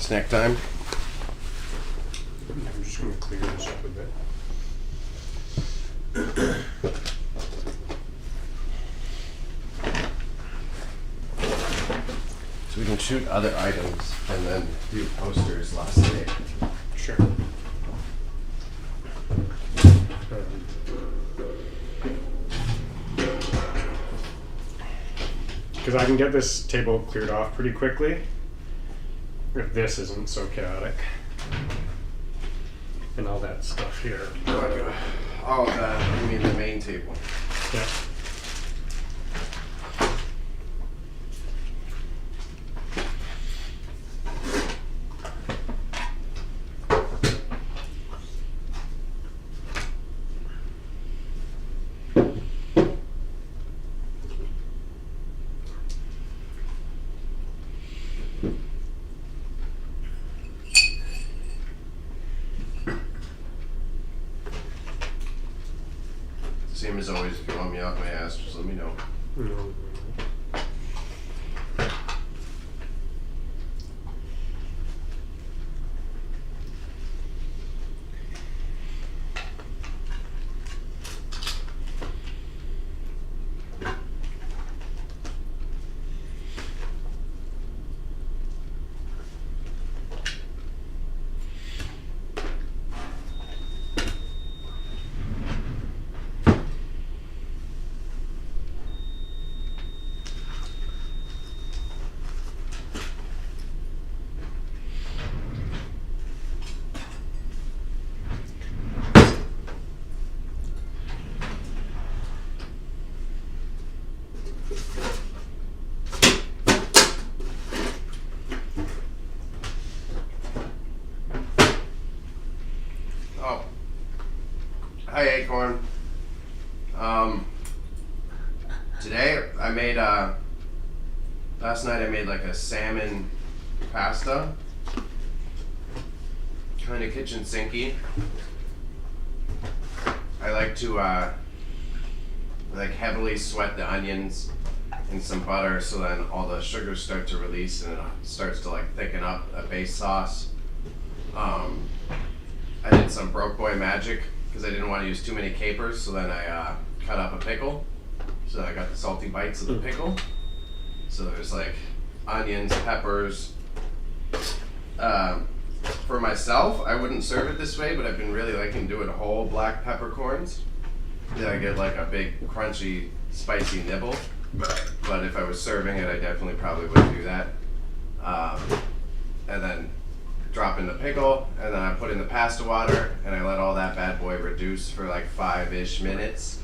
Snack time. I'm just going to clear this up a bit. So we can shoot other items and then do posters last day. Sure. Because I can get this table cleared off pretty quickly if this isn't so chaotic. And all that stuff here. Oh, you mean the main table? Yeah. Same as always, if you want me off my ass, just let me know. Hi, Acorn. Today I made last night I made like a salmon pasta. Kind of kitchen sinky. I like to like heavily sweat the onions in some butter so then all the sugars start to release and it starts to like thicken up a base sauce. I did some broke boy magic because I didn't want to use too many capers, so then I cut up a pickle. So I got the salty bites of the pickle. So there's like onions, peppers. For myself, I wouldn't serve it this way, but I've been really liking doing whole black peppercorns. Then I get like a big crunchy, spicy nibble. But if I was serving it, I definitely probably wouldn't do that. And then drop in the pickle, and then I put in the pasta water, and I let all that bad boy reduce for like 5-ish minutes.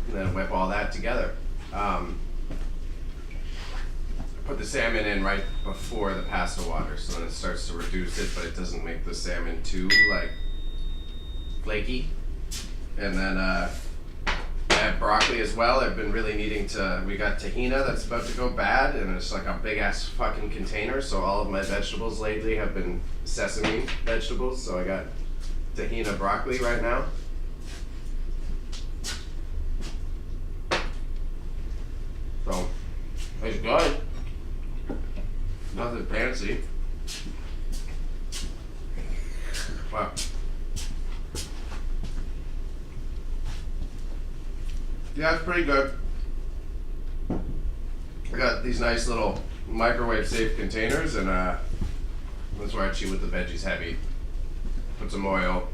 And then whip all that together. Put the salmon in right before the pasta water, so then it starts to reduce it, but it doesn't make the salmon too like flaky. And then I have broccoli as well. I've been really needing to. We got tahina that's about to go bad, and it's like a big ass fucking container. So all of my vegetables lately have been sesame vegetables. So I got tahina broccoli right now. So it's good. Nothing fancy. Wow. Yeah, it's pretty good. I got these nice little microwave safe containers, and that's where I chew with the veggies heavy. Put some oil,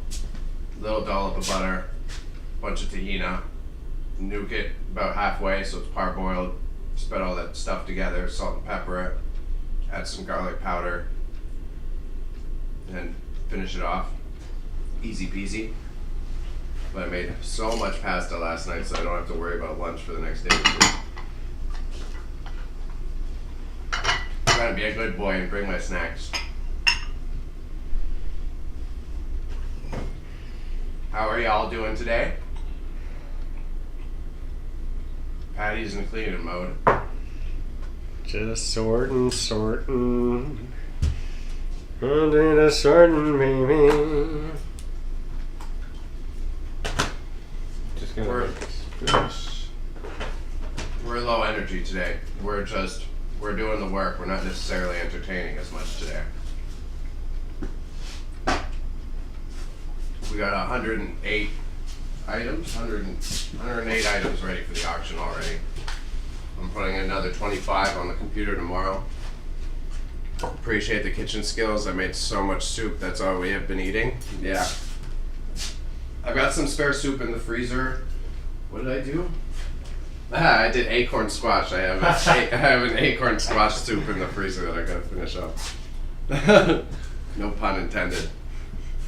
little dollop of butter, bunch of tahina, nuke it about halfway so it's parboiled. Spread all that stuff together, salt and pepper it, add some garlic powder, and finish it off. Easy peasy. But I made so much pasta last night, so I don't have to worry about lunch for the next day or two. I'm trying to be a good boy and bring my snacks. How are y'all doing today? Patty's in cleaning mode. Just sorting. I'm doing a sorting, baby. Just gonna We're- make this. We're low energy today. We're doing the work. We're not necessarily entertaining as much today. We got 108 items, 108 items ready for the auction already. I'm putting another 25 on the computer tomorrow. Appreciate the kitchen skills. I made so much soup. That's all we have been eating. Yeah. I've got some spare soup in the freezer. What did I do? I did acorn squash. I have an acorn squash soup in the freezer that I gotta finish up. No pun intended.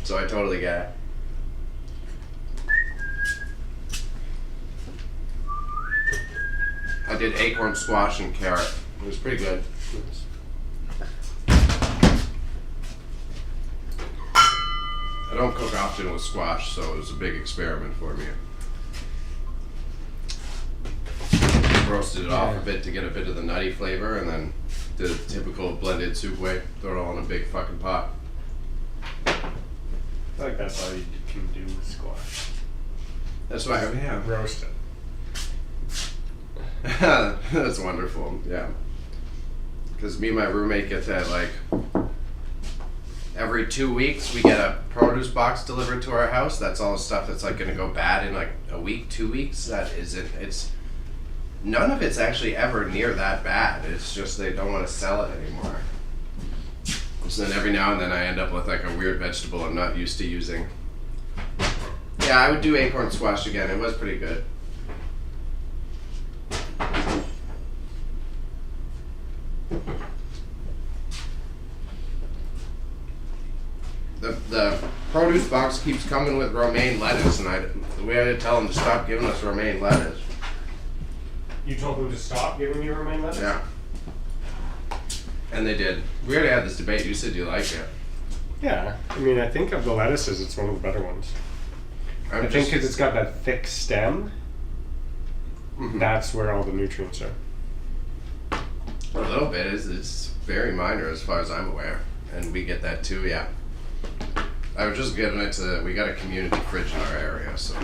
So I totally get it. I did acorn squash and carrot. It was pretty good. I don't cook often with squash, so it was a big experiment for me. Roasted it off a bit to get a bit of the nutty flavor, and then did the typical blended soup way. Throw it all in a big fucking pot. I feel like that's all you can do with squash. That's why I have. Roast it. That's wonderful, yeah. Because me and my roommate get that like every 2 weeks we get a produce box delivered to our house. That's all the stuff that's like gonna go bad in like a week, 2 weeks. That isn't. It's none of it's actually ever near that bad. It's just they don't want to sell it anymore. So then every now and then I end up with like a weird vegetable I'm not used to using. Yeah, I would do acorn squash again. It was pretty good. The produce box keeps coming with romaine lettuce, and we had to tell them to stop giving us romaine lettuce. You told them to stop giving you romaine lettuce? Yeah. And they did. We already had this debate. You said you like it. Yeah. I mean, I think of the lettuces, it's one of the better ones. I think because it's got that thick stem, that's where all the nutrients are. A little bit is very minor as far as I'm aware, and we get that too. Yeah, I was just giving it to. We got a community fridge in our area, so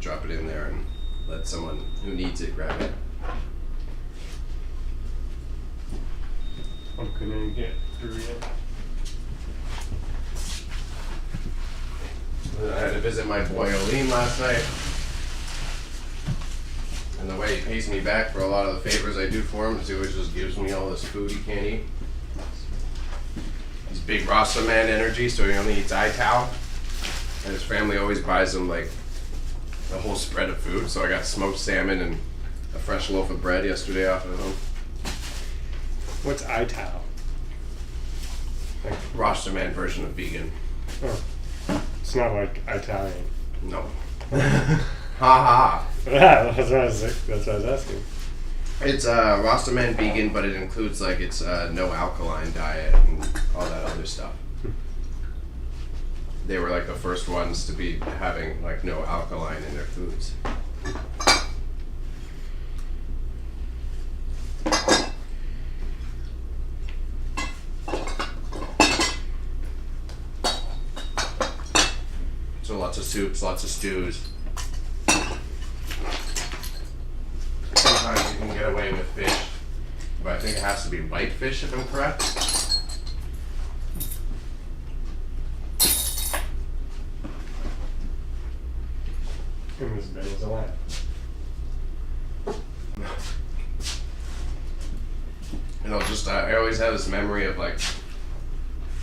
drop it in there and let someone who needs it grab it. I'm gonna get through it. I had to visit my boy Oline last night, and the way he pays me back for a lot of the favors I do for him is he always just gives me all this food he can't eat. He's big Rasta man energy, so he only eats Ital, and his family always buys him like a whole spread of food. So I got smoked salmon and a fresh loaf of bread yesterday off of him. What's Ital? Like Rasta man version of vegan. Oh. It's not like Italian. No. Ha ha. Yeah, that's what I was asking. It's Rastaman vegan, but it includes like it's no alkaline diet and all that other stuff. They were like the first ones to be having like no alkaline in their foods. So lots of soups, lots of stews. Sometimes you can get away with fish, but I think it has to be white fish if I'm correct. And this bed is alive. And I'll just, I always have this memory of like,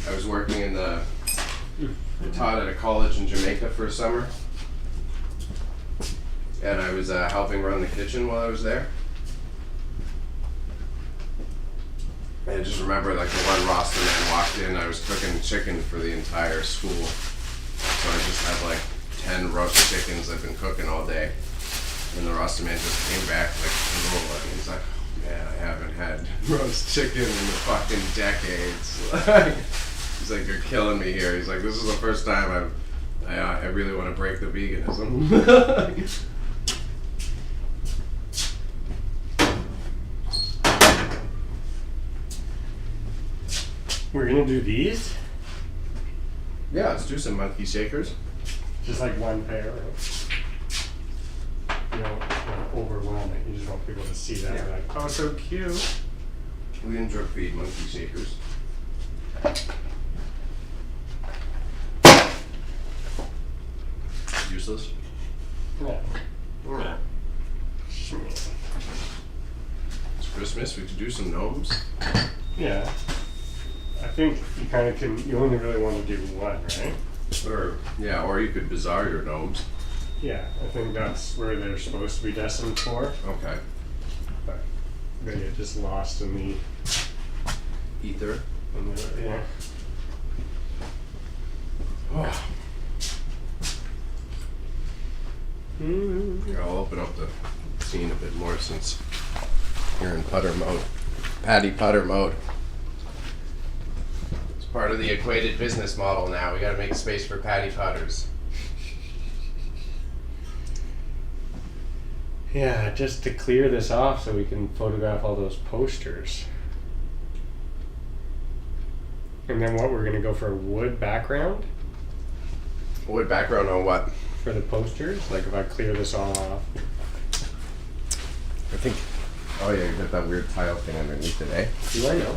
I was working in I taught at a college in Jamaica for a summer. And I was helping run the kitchen while I was there. And I just remember like the one Rasta man walked in, I was cooking chicken for the entire school. So I just had like 10 roast chickens I've been cooking all day. And the Rasta man just came back like, and he's like, oh, man, I haven't had roast chicken in fucking decades. He's like, you're killing me here. He's like, this is the first time I really want to break the veganism. We're gonna do these? Yeah, let's do some monkey shakers. Just like one pair, right? You don't want to overwhelm it. You just want people to see that and be like, oh, so cute. We can drip feed monkey shakers. Useless. Yeah. Yeah. It's Christmas, we could do some gnomes. Yeah. I think you kind of can, you only really want to do one, right? Or you could bizarre your gnomes. Yeah, I think that's where they're supposed to be destined for. Okay. But they get just lost in the Ether. Yeah. Oh. Here, I'll open up the scene a bit more since you're in putter mode. Patty putter mode. It's part of the equated business model now. We gotta make space for patty putters. Yeah, just to clear this off so we can photograph all those posters. And then what, we're gonna go for a wood background? Wood background on what? For the posters? Like if I clear this all off. I think, oh yeah, you got that weird tile thing underneath it, eh? Do I know?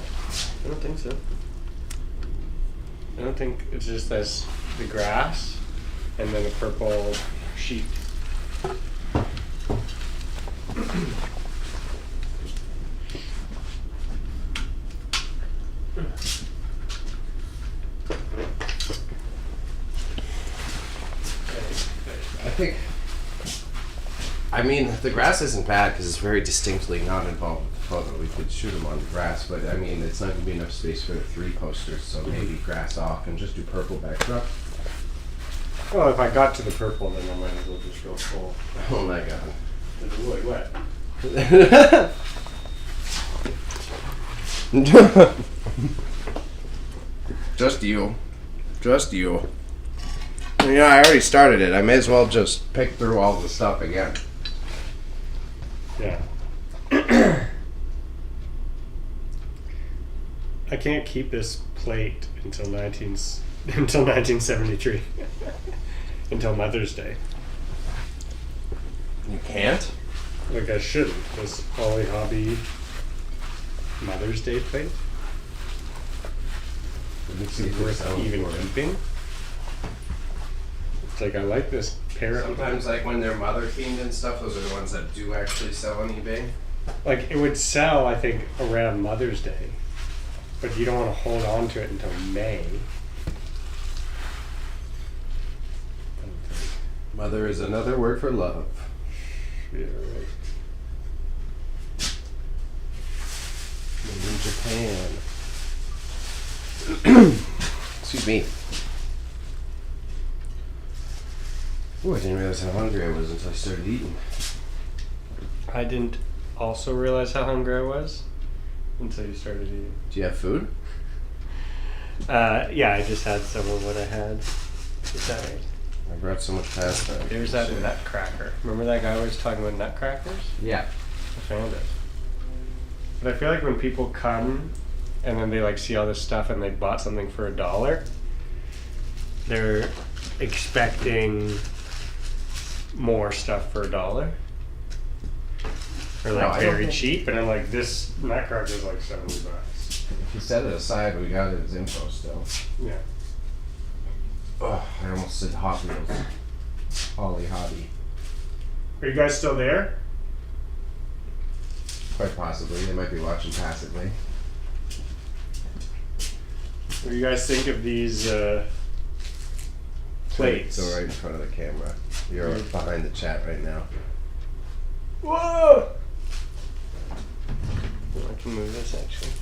I don't think so. I don't think it's just this, the grass, and then a purple sheet. I mean, the grass isn't bad because it's very distinctly not involved with the photo. We could shoot them on the grass, but I mean, it's not going to be enough space for the 3 posters, so maybe grass off and just do purple backdrop. Well, if I got to the purple, then I might as well just go full. Oh my god. It's really wet. Just you. Just you. Yeah, I already started it. I may as well just pick through all the stuff again. Yeah. I can't keep this plate until 1973. Until Mother's Day. You can't? Like I shouldn't. This Holly Hobby Mother's Day plate. Let me see Is if it it's worth even keeping? It's like I like this pair. Sometimes, like when they're mother themed and stuff, those are the ones that do actually sell on eBay. Like it would sell, I think, around Mother's Day, but you don't want to hold on to it until May. Mother is another word for love. Yeah, right. Made in Japan. Excuse me. Ooh, I didn't realize how hungry I was until I started eating. I didn't also realize how hungry I was until you started eating. Do you have food? Yeah, I just had some of what I had. Is that right? I brought so much pasta. There's that nutcracker. Remember that guy always talking about nutcrackers? Yeah. I found it. But I feel like when people come and then they like see all this stuff and they bought something for $1, they're expecting more stuff for $1. Or like No, I don't very think- cheap, and I'm like, this nutcracker is like $70. If you set it aside, we got his info still. Yeah. Oh, I almost said Hot Wheels. Holly Hobby. Are you guys still there? Quite possibly. They might be watching passively. What do you guys think of these plates? So right in front of the camera. You're behind the chat right now. Whoa! I can move this actually.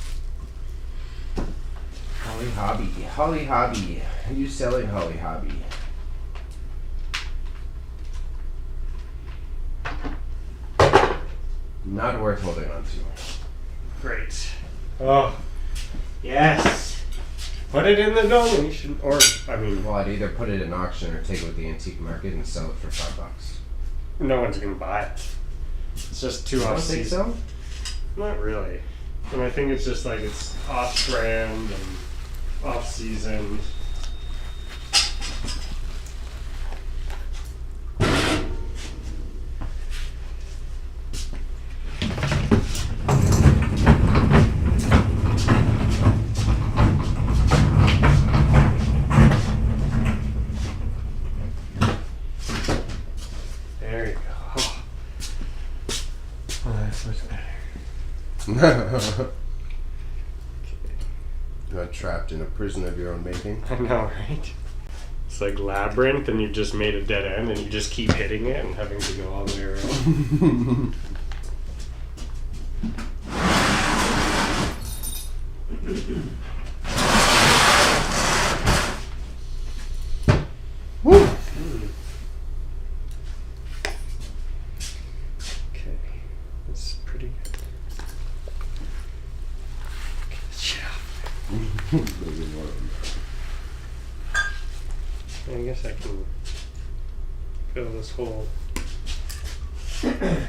Holly Hobby. Holly Hobby. Are you selling Holly Hobby? Not worth holding on to. Great. Oh, yes. Put it in the donation, or I mean, Well, I'd either put it in auction or take it with the antique market and sell it for $5. no one's gonna buy it. It's just too You don't off think season. so? Not really. And I think it's just like it's off brand and off season. There you go. Oh, that's much better. You're not trapped in a prison of your own making. I know, right? It's like Labyrinth, and you just made a dead end, and you just keep hitting it and having to go all the way around. Woo! Okay, that's pretty good. Good job. I guess I can fill this whole edge.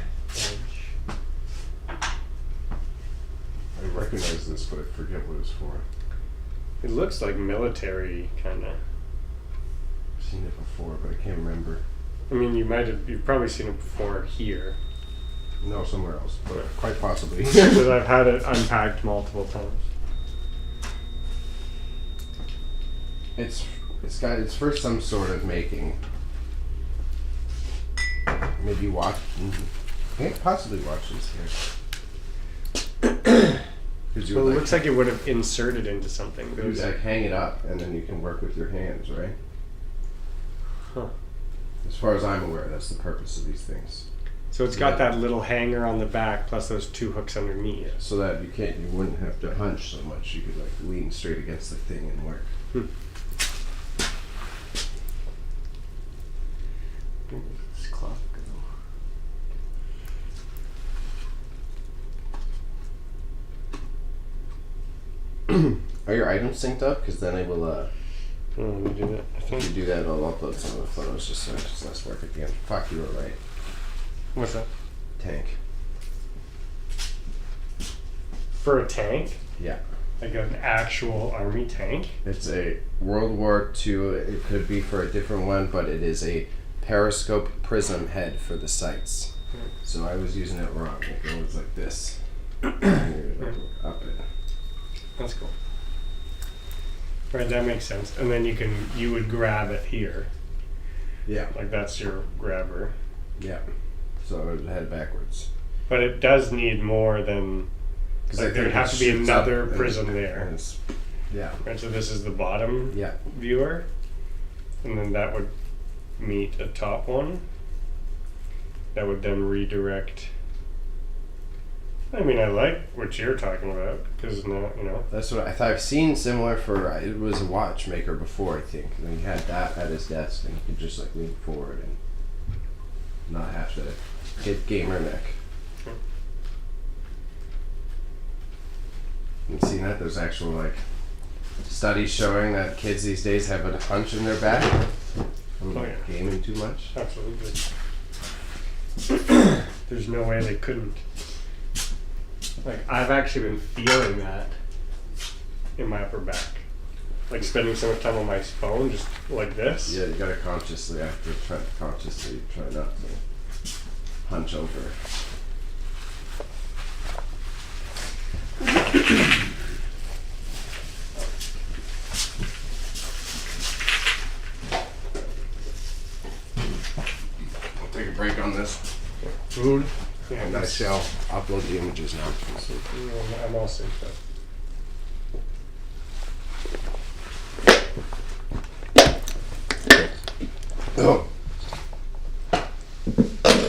I recognize this, but I forget what it's for. It looks like military, kind of. I've seen it before, but I can't remember. I mean, you've probably seen it before here. No, somewhere else, but quite possibly. Because I've had it unpacked multiple times. It's for some sort of making. Maybe watch. Can't possibly watch this here. Because you Well, would it looks like it would have inserted into something. you like hang it up, and then you can work with your hands, right? Huh. As far as I'm aware, that's the purpose of these things, So it's got that little hanger on the back, plus those 2 hooks underneath. so that you wouldn't have to hunch so much. You could like lean straight against the thing and work. Where did this clock go? Are your items synced up? Because then it will Let me do that. I If think. you do that, I'll upload some of the photos just so it's less work at the end. Fuck, you were right. What's that? Tank. For a tank? Yeah. Like an actual army tank? It's a World War II. It could be for a different one, but it is a periscope prism head for the sights. So I was using it wrong. It goes like this. Up it. That's cool. Right, that makes sense. And then you would grab it here. Yeah. Like that's your grabber. Yeah. So I would head backwards. But it does need more than, like there would have to be another prism there. Yeah. Right, so this is the bottom Yeah. viewer. And then that would meet a top one. That would then redirect. I mean, I like what you're talking about, because now, you know. That's what I thought. I've seen similar for, it was a watchmaker before, I think. And he had that at his desk, and he could just like lean forward and not have to get gamer neck. You seen that? There's actual like studies showing that kids these days have a hunch in their back from Oh, yeah. gaming too much. Absolutely. There's no way they couldn't. Like, I've actually been feeling that in my upper back. Like, spending so much time on my phone, just like this. Yeah, you gotta consciously, try not to hunch over. I'll take a break on this. Food. Yeah, And I shall upload the images now. I'm all synced up. Oh.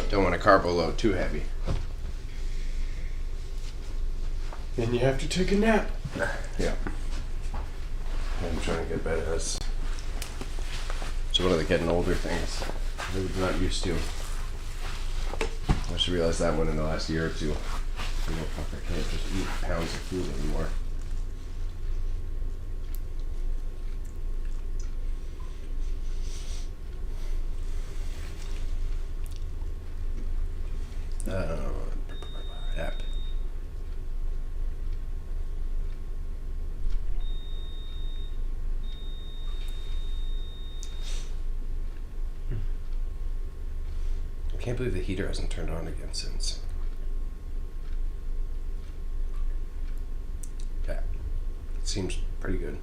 Don't want a carbo load too heavy. Then you have to take a nap. Yeah. I'm trying to get better. It's one of the getting older things I'm not used to. I should realize that one in the last year or two. I can't just eat pounds of food anymore. App. I can't believe the heater hasn't turned on again since. Yeah, it seems pretty good.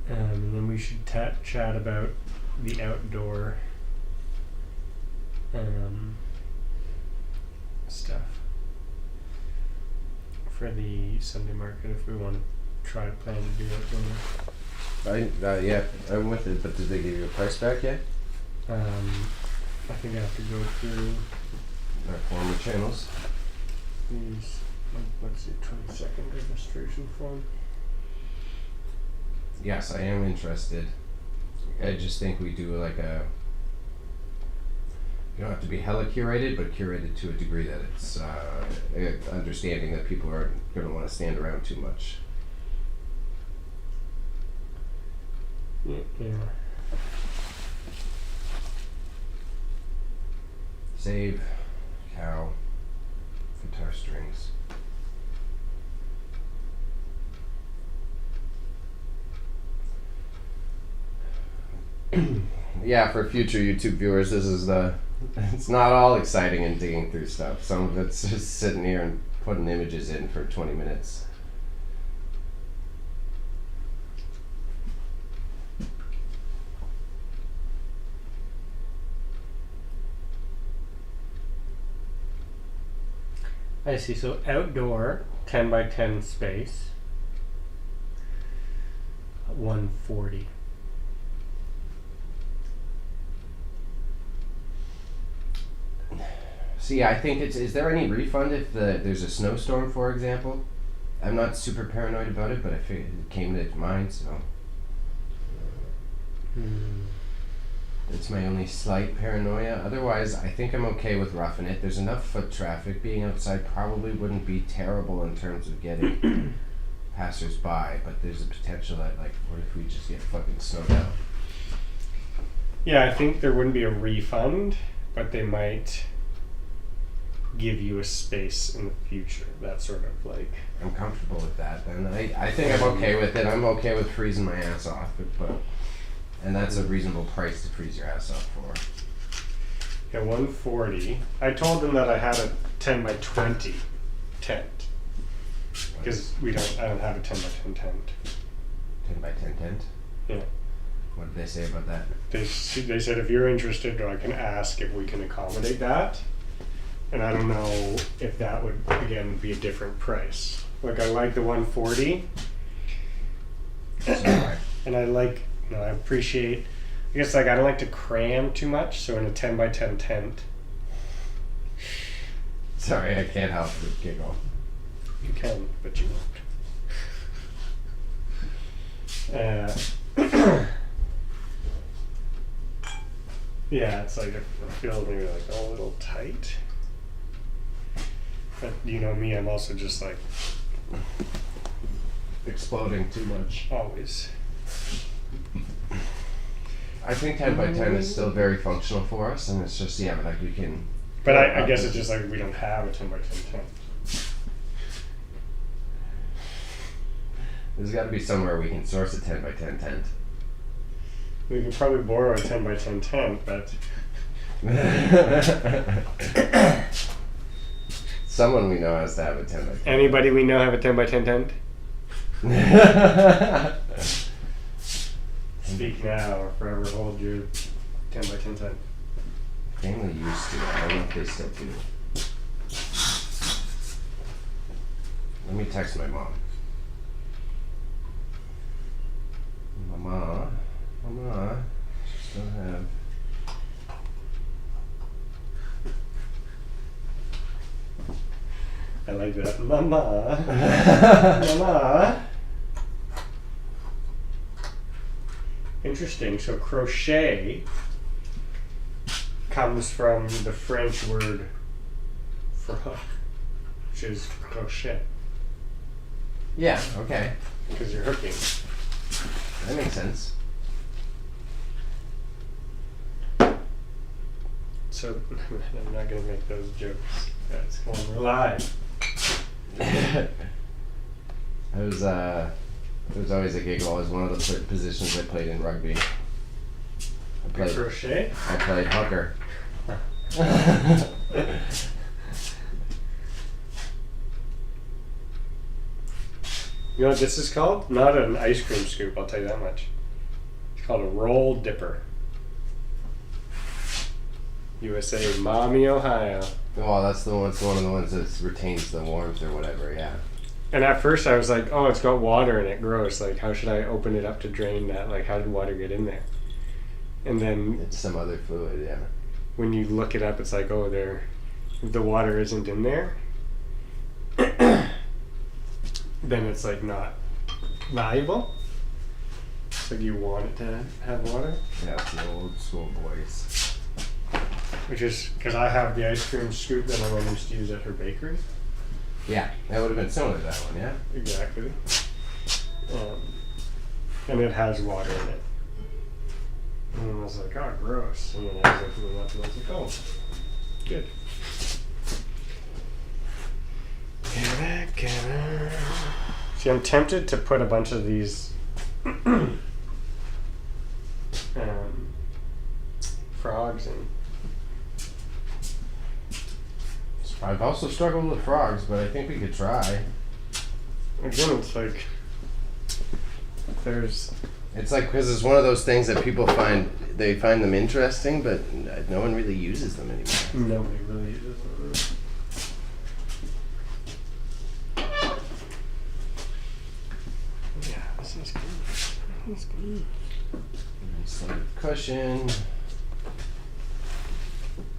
And then we should chat about the outdoor stuff for the Sunday market if we want to try to plan to do outdoor. Yeah, I'm with it, but did they give you a price back yet? I think I have to go through Our former channels? these, let's see, 20-second registration form. Yes, I am interested. I just think we do like a. You don't have to be hella curated, but curated to a degree that it's understanding that people aren't going to want to stand around too much. Yeah. Save, cow, guitar strings. Yeah, for future YouTube viewers, this is it's not all exciting and digging through stuff. Some of it's just sitting here and putting images in for 20 minutes. I see. So outdoor, 10 by 10 space, 140. See, I think is there any refund if there's a snowstorm, for example? I'm not super paranoid about it, but I figured it came to mind, so. It's my only slight paranoia. Otherwise, I think I'm okay with roughing it. There's enough foot traffic. Being outside probably wouldn't be terrible in terms of getting passers-by, but there's a potential that, like, what if we just get fucking snowed out? Yeah, I think there wouldn't be a refund, but they might give you a space in the future. That sort of like... I'm comfortable with that, then. I think I'm okay with it. I'm okay with freezing my ass off, but and that's a reasonable price to freeze your ass off for. Yeah, 140. I told them that I had a 10 by 20 tent. Because I don't have a 10 by 10 tent. 10 by 10 tent? Yeah. What did they say about that? They said if you're interested, I can ask if we can accommodate that. And I don't know if that would, again, be a different price. Like, I like the 140. And I like, I appreciate, I guess, like, I don't like to cram too much. So in a 10 by 10 tent. Sorry, I can't help but giggle. You can, but you won't. Yeah, it's like, I feel maybe like a little tight. But you know me, I'm also just like... exploding too much. Always. I think 10 by 10 is still very functional for us, and it's just, yeah, but like we can... But I guess it's just like we don't have a 10 by 10 tent. There's got to be somewhere we can source a 10 by 10 tent. We can probably borrow a 10 by 10 tent, but... Someone we know has to have a 10 by 10. Anybody we know have a 10 by 10 tent? Speak now or forever hold your 10 by 10 tent. Family used to. I don't know if they still do. Let me text my mom. Mama, still have. I like that. Mama. Mama. Interesting. So crochet comes from the French word for hook, which is crochet. Yeah, okay. Because you're hooking. That makes sense. So I'm not gonna make those jokes. That's going we're live. It was always a giggle. It was one of the positions I played in rugby. Crochet? I played hooker. You know what this is called? Not an ice cream scoop, I'll tell you that much. It's called a roll dipper. USA, Maumee, Ohio. Oh, that's the one. It's one of the ones that retains the warmth or whatever. Yeah. And at first I was like, oh, it's got water in it. Gross. Like, how should I open it up to drain that? Like, how did water get in there? And then It's some other fluid. Yeah. when you look it up, it's like, oh, the water isn't in there. Then it's like not valuable. So do you want it to have water? Yeah, it's the old school boys. Which is because I have the ice cream scoop that my mom used to use at her bakery. Yeah, that would have been similar to that one. Yeah. Exactly. And it has water in it. And I was like, oh, gross. And then I was like, well, nothing. I was like, oh, good. See, I'm tempted to put a bunch of these frogs in. I've also struggled with frogs, but I think we could try. Again, it's like there's. It's like because it's one of those things that people find them interesting, but no one really uses them anymore. Nobody really uses them. Yeah, this is good. This is good. Some cushion.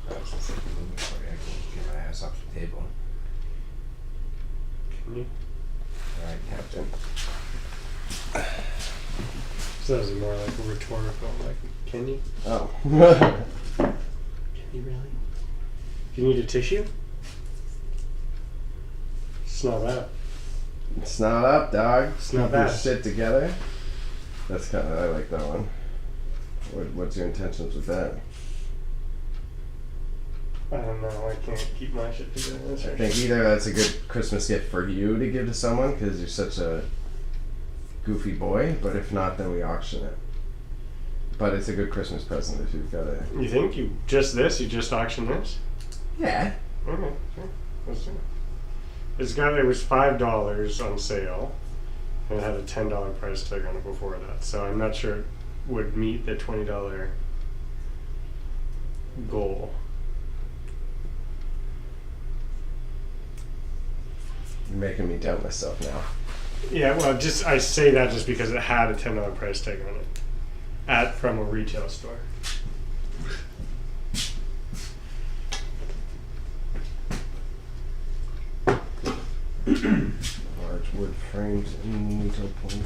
I was just like, moving for you. I can get my ass off the table. Can you? All right, Captain. So that was more like a rhetorical, like, can you? Oh. Can you really? Do you need a tissue? Snot up. It's not up, dog. It's not Keep your bad. shit together. That's kind of, I like that one. What's your intentions with that? I don't know. I can't keep my shit together. That's I right. think either that's a good Christmas gift for you to give to someone because you're such a goofy boy, but if not, then we auction it. But it's a good Christmas present if you've got a... You think you just auctioned this? Yeah. Okay, sure. Let's do it. It was $5 on sale, and it had a $10 price tag on it before that. So I'm not sure it would meet the $20 goal. You're making me doubt myself now. Yeah, well, I say that just because it had a $10 price tag on it from a retail store. Large wood frames and needle point.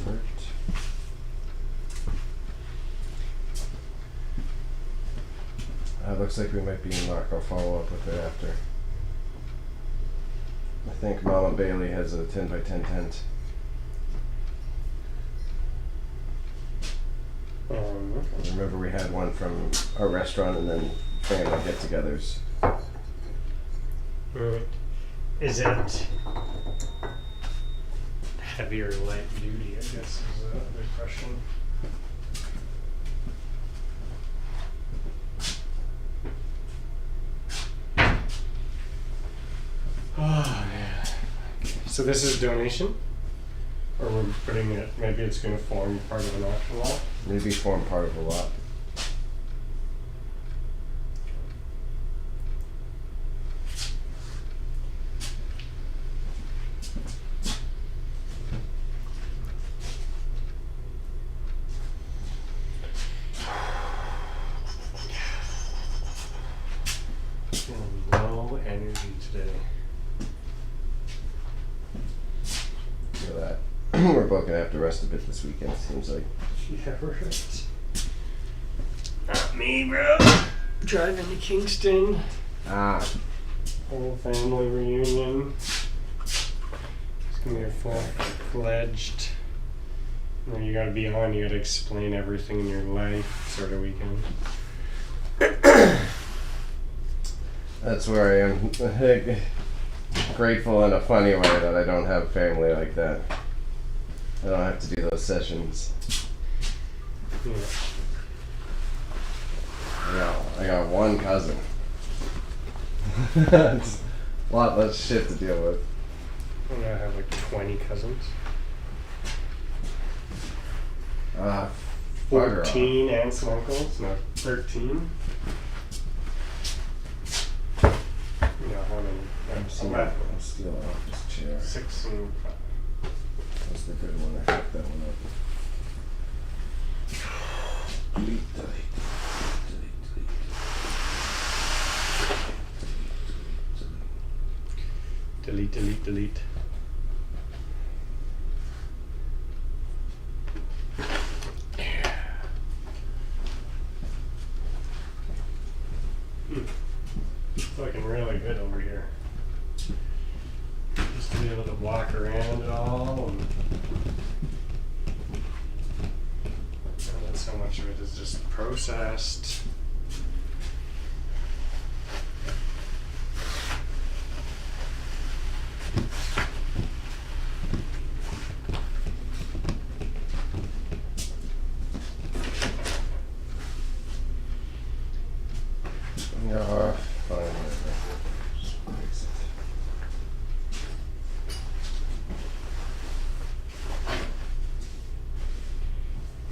Looks like we might be in luck. I'll follow up with it after. I think Mama Bailey has a 10 by 10 tent. Okay. Remember we had one from our restaurant and then family get-togethers. Right. Is it heavy or light duty, I guess, is a good question. Oh, man. So this is donation? Or we're putting it, maybe it's going to form part of an auction lot? Maybe form part of a lot. Feeling low energy today. Feel that. We're both gonna have to rest a bit this weekend, seems like. Yeah, right. Not me, bro. Driving to Kingston. Ah. Whole family reunion. It's gonna be a full-fledged. You gotta be on, you gotta explain everything in your life sort of weekend. That's where I am grateful in a funny way that I don't have family like that. I don't have to do those sessions. Yeah. I got one cousin. It's a lot less shit to deal with. I have like 20 cousins. 14 aunts and uncles. No, 13. Yeah, how many? I'm still 11. off this chair. 6 and 5. That's the good one. I fucked that one up. Delete, delete, delete, delete. Delete, delete, delete. It's looking really good over here. Just to be able to walk around it all and then so much of it is just processed. Fine. Just fix it.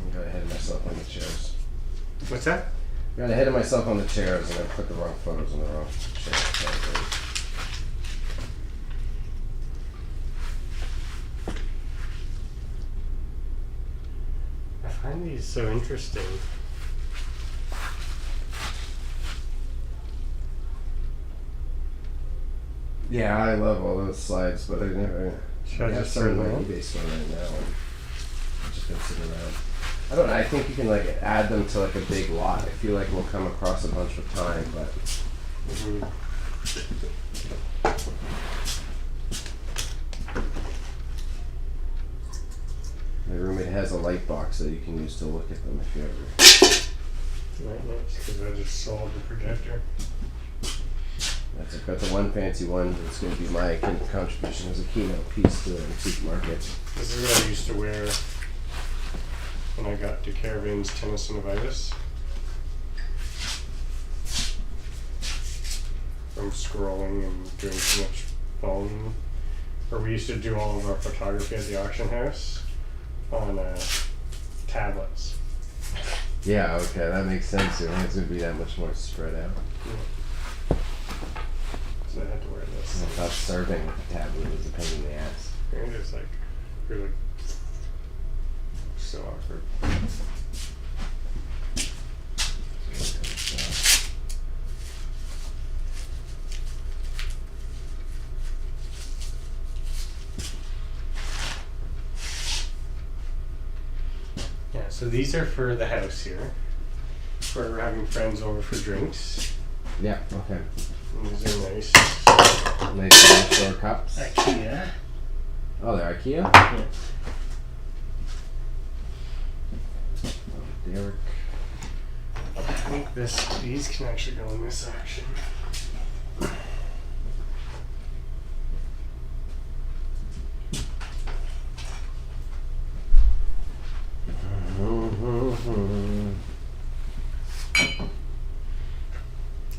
I got ahead of myself on the chairs. What's that? Got ahead of myself on the chairs and I put the wrong photos in the wrong chairs. I find these so interesting. Yeah, I love all those slides, but I never. Should I have just some in turn my them on? eBay store right now, and I've just been sitting around. I don't know. I think you can like add them to like a big lot. I feel like we'll come across a bunch of time, but. My roommate has a light box that you can use to look at them if you ever. Right, nice, because I just sold the projector. I've got the one fancy one that's going to be my contribution as a keynote piece to the antique market. This is what I used to wear when I got to Caravan's tenosynovitis. From scrolling and doing too much phone. Or we used to do all of our photography at the auction house on tablets. Yeah, okay, that makes sense. Your hands would be that much more spread out. Yeah. So I had to wear this. I thought serving with a tablet was a pain in the ass. And it's like really so awkward. Yeah, so these are for the house here. For having friends over for drinks. Yeah, okay. And these are nice. Nice store cups. IKEA. Oh, they're IKEA? Yeah. Oh, Derek. I think these can actually go in this section.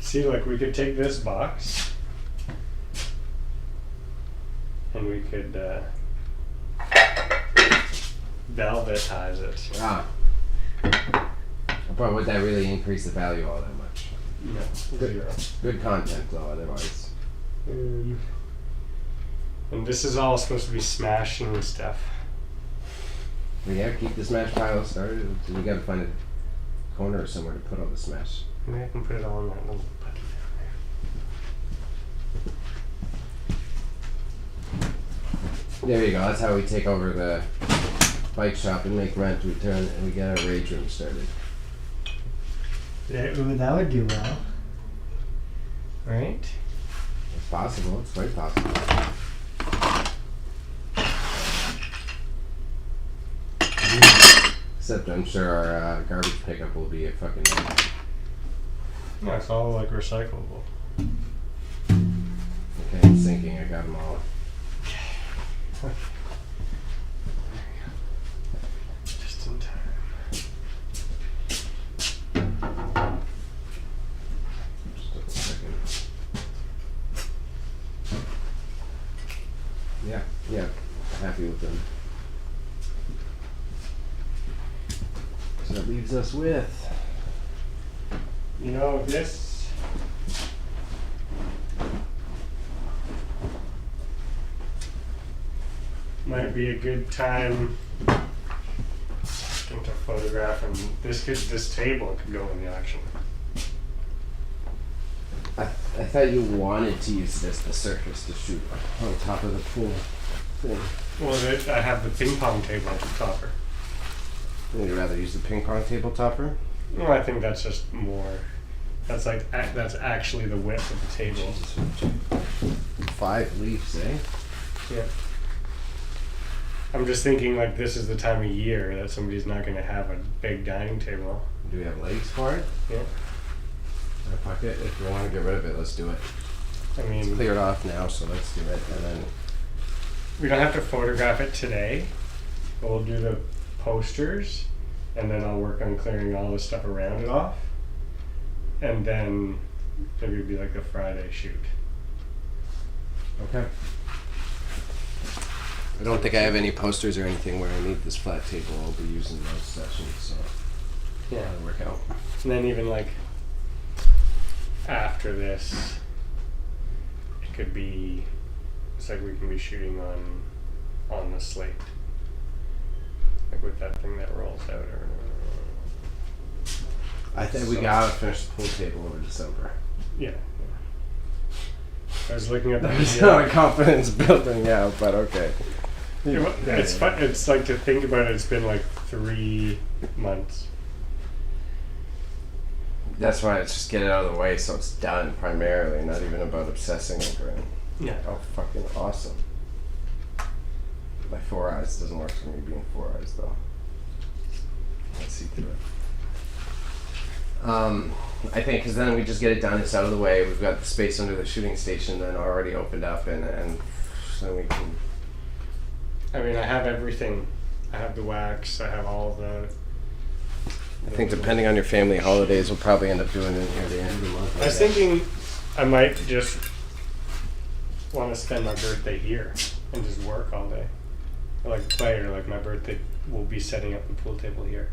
See, like we could take this box and we could velvetize it. Ah. But would that really increase the value all that much? No, Good, zero. good content though, otherwise. And this is all supposed to be smashing stuff. Well, yeah, keep the smash pile started. We gotta find a corner or somewhere to put all the smash. Maybe I can put it all in that little bucket down there. There you go. That's how we take over the bike shop and make rent return, and we get our rage room started. Yeah, ooh, that would do well. Right? It's possible. It's quite possible. Except I'm sure our garbage pickup will be a fucking mess. No, it's all like recyclable. Okay, it's sinking. I got them all. Just in time. Just a second. Yeah, happy with them. So that leaves us with. You know, this might be a good time to photograph, and this table could go in the auction. I thought you wanted to use this the surface to shoot on top of the pool thing. Well, I have the ping pong table at the topper. Would you rather use the ping pong table topper? Well, I think that's just more. That's like that's actually the width of the table. 5 leaves, eh? Yeah. I'm just thinking like this is the time of year that somebody's not going to have a big dining table. Do we have legs for it? Yeah. In a pocket? If we want to get rid of it, let's do it. I mean, It's cleared off now, so let's do it. And then we don't have to photograph it today. But we'll do the posters, and then I'll work on clearing all the stuff around it off. And then maybe it'd be like a Friday shoot. okay. I don't think I have any posters or anything where I need this flat table. I'll be using those sessions, so Yeah. that'll work out. And then even like after this, it could be. It's like we can be shooting on the slate, like with that thing that rolls out. Or I think we gotta finish the pool table over December. yeah. I was looking at that. It's not a confidence building, yeah, but okay. It's fun. It's like to think about it. It's been like 3 months. That's why it's just get it out of the way so it's done primarily, not even about obsessing over it. Yeah. Oh, fucking awesome. My 4 eyes doesn't work for me being 4 eyes though. Let's see through it. I think because then we just get it done, it's out of the way, we've got the space under the shooting station then already opened up and then we can... I mean, I have everything. I have the wax. I have all the... I think depending on your family holidays, we'll probably end up doing it near the end of the month. I was thinking I might just want to spend my birthday here and just work all day. Or like play, or like my birthday, we'll be setting up the pool table here.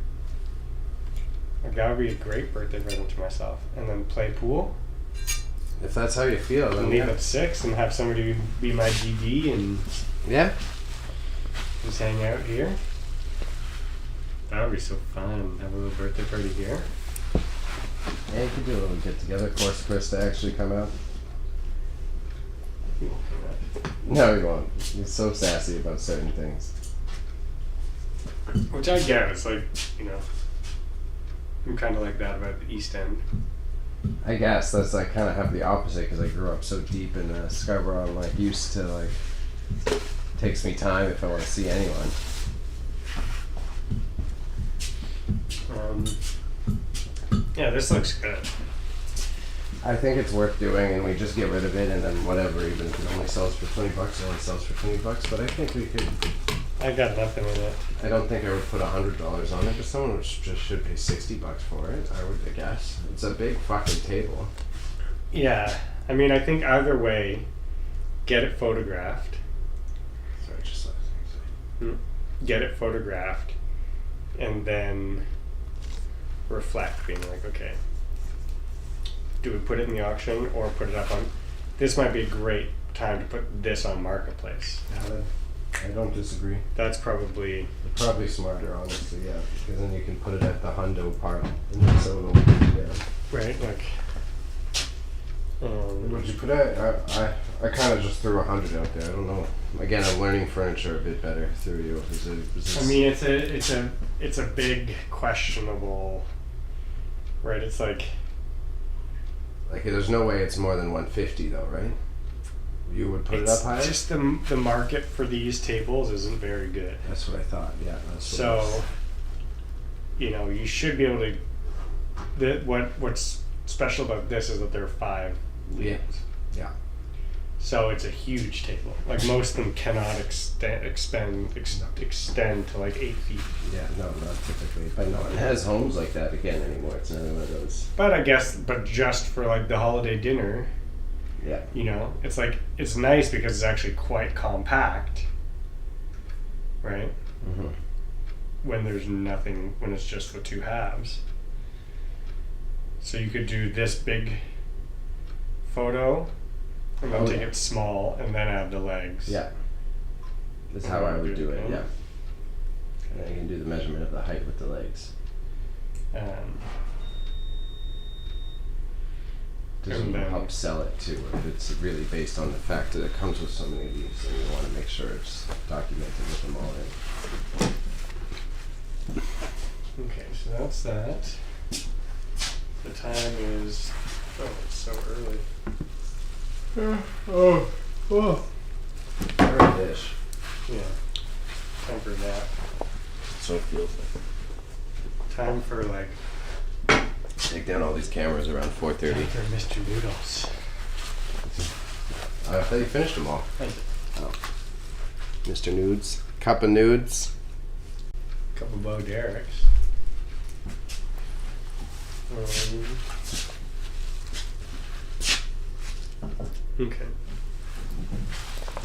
Like that would be a great birthday present to myself. And then play pool. If that's how you feel, then And leave at 6 and have somebody be my GD and yeah. just hang out here. That would be so fun. Have a little birthday party here. Yeah, you could do a little get together, force Chris to actually come out. He won't do that. No, he won't. He's so sassy about certain things. Which I get. It's like, you know, I'm kind of like that about the East End. I guess that's like kind of have the opposite because I grew up so deep in Scarborough. I'm like used to like takes me time if I want to see anyone. Yeah, this looks good. I think it's worth doing, and we just get rid of it, and then whatever. Even if it only sells for $20, it only sells for $20. But I think we could. I got nothing with it. I don't think I would put $100 on it, but someone just should pay $60 for it. I would guess. It's a big fucking table. Yeah, I mean, I think either way, get it photographed. Sorry, just Get it photographed, and then reflect, being like, okay, do we put it in the auction or put it up on? This might be a great time to put this on Marketplace. I don't disagree. That's probably Smarter, honestly, yeah, because then you can put it at the hundo part, and then someone will put it down. right. Like, Would you put it? I kind of just threw 100 out there. I don't know. Again, I'm learning furniture a bit better through you. Is this... I mean, it's a big questionable, right? It's like there's no way it's more than 150 though, right? You would put it up higher. Just the market for these tables isn't very good. That's what I thought. Yeah. So, you know, you should be able to. What's special about this is that there are 5 leads. Yeah. So it's a huge table. Like most of them cannot extend to like 8 feet. Yeah, no, not typically. But no one has homes like that again anymore. It's none of those. But I guess, just for like the holiday dinner, Yeah. you know, it's like, it's nice because it's actually quite compact, right? Mm-hmm. When there's nothing, when it's just the 2 halves. So you could do this big photo, and then take it small, and then add the legs. Yeah. That's how I would do it, yeah. And then you can do the measurement of the height with the legs. Doesn't help sell it too if it's really based on the fact that it comes with so many of these, and you want to make sure it's documented with them all in. Okay, so that's that. The time is, it's so early. Early-ish. Yeah, time for that. So it feels like. Time for like. Take down all these cameras around 4:30. Time for Mr. Noodles. I thought you finished them all. I did. Oh. Mr. Nudes. Cup of nudes. Couple Bo Derricks. Okay.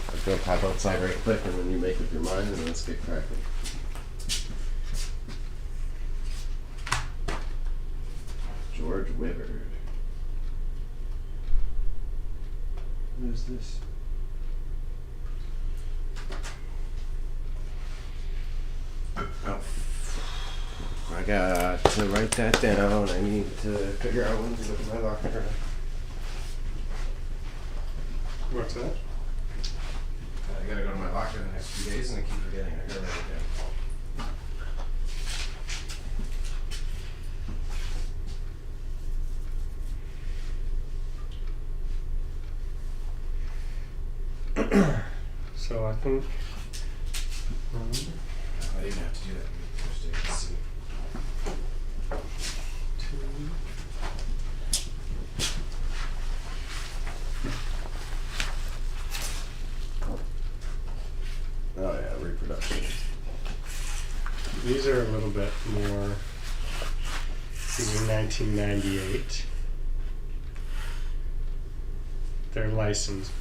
Let's go pop outside right quick and then you make up your mind and let's get cracking. George Wibbard. Who is this? Oh, I got to write that down. I need to figure out when to look at my locker. What's that? I gotta go to my locker the next 2 days and I keep forgetting I gotta write it down. So I think. I didn't have to do that Thursday. Let's see. Oh yeah, reproduction. These are a little bit more. These are 1998. They're licensed.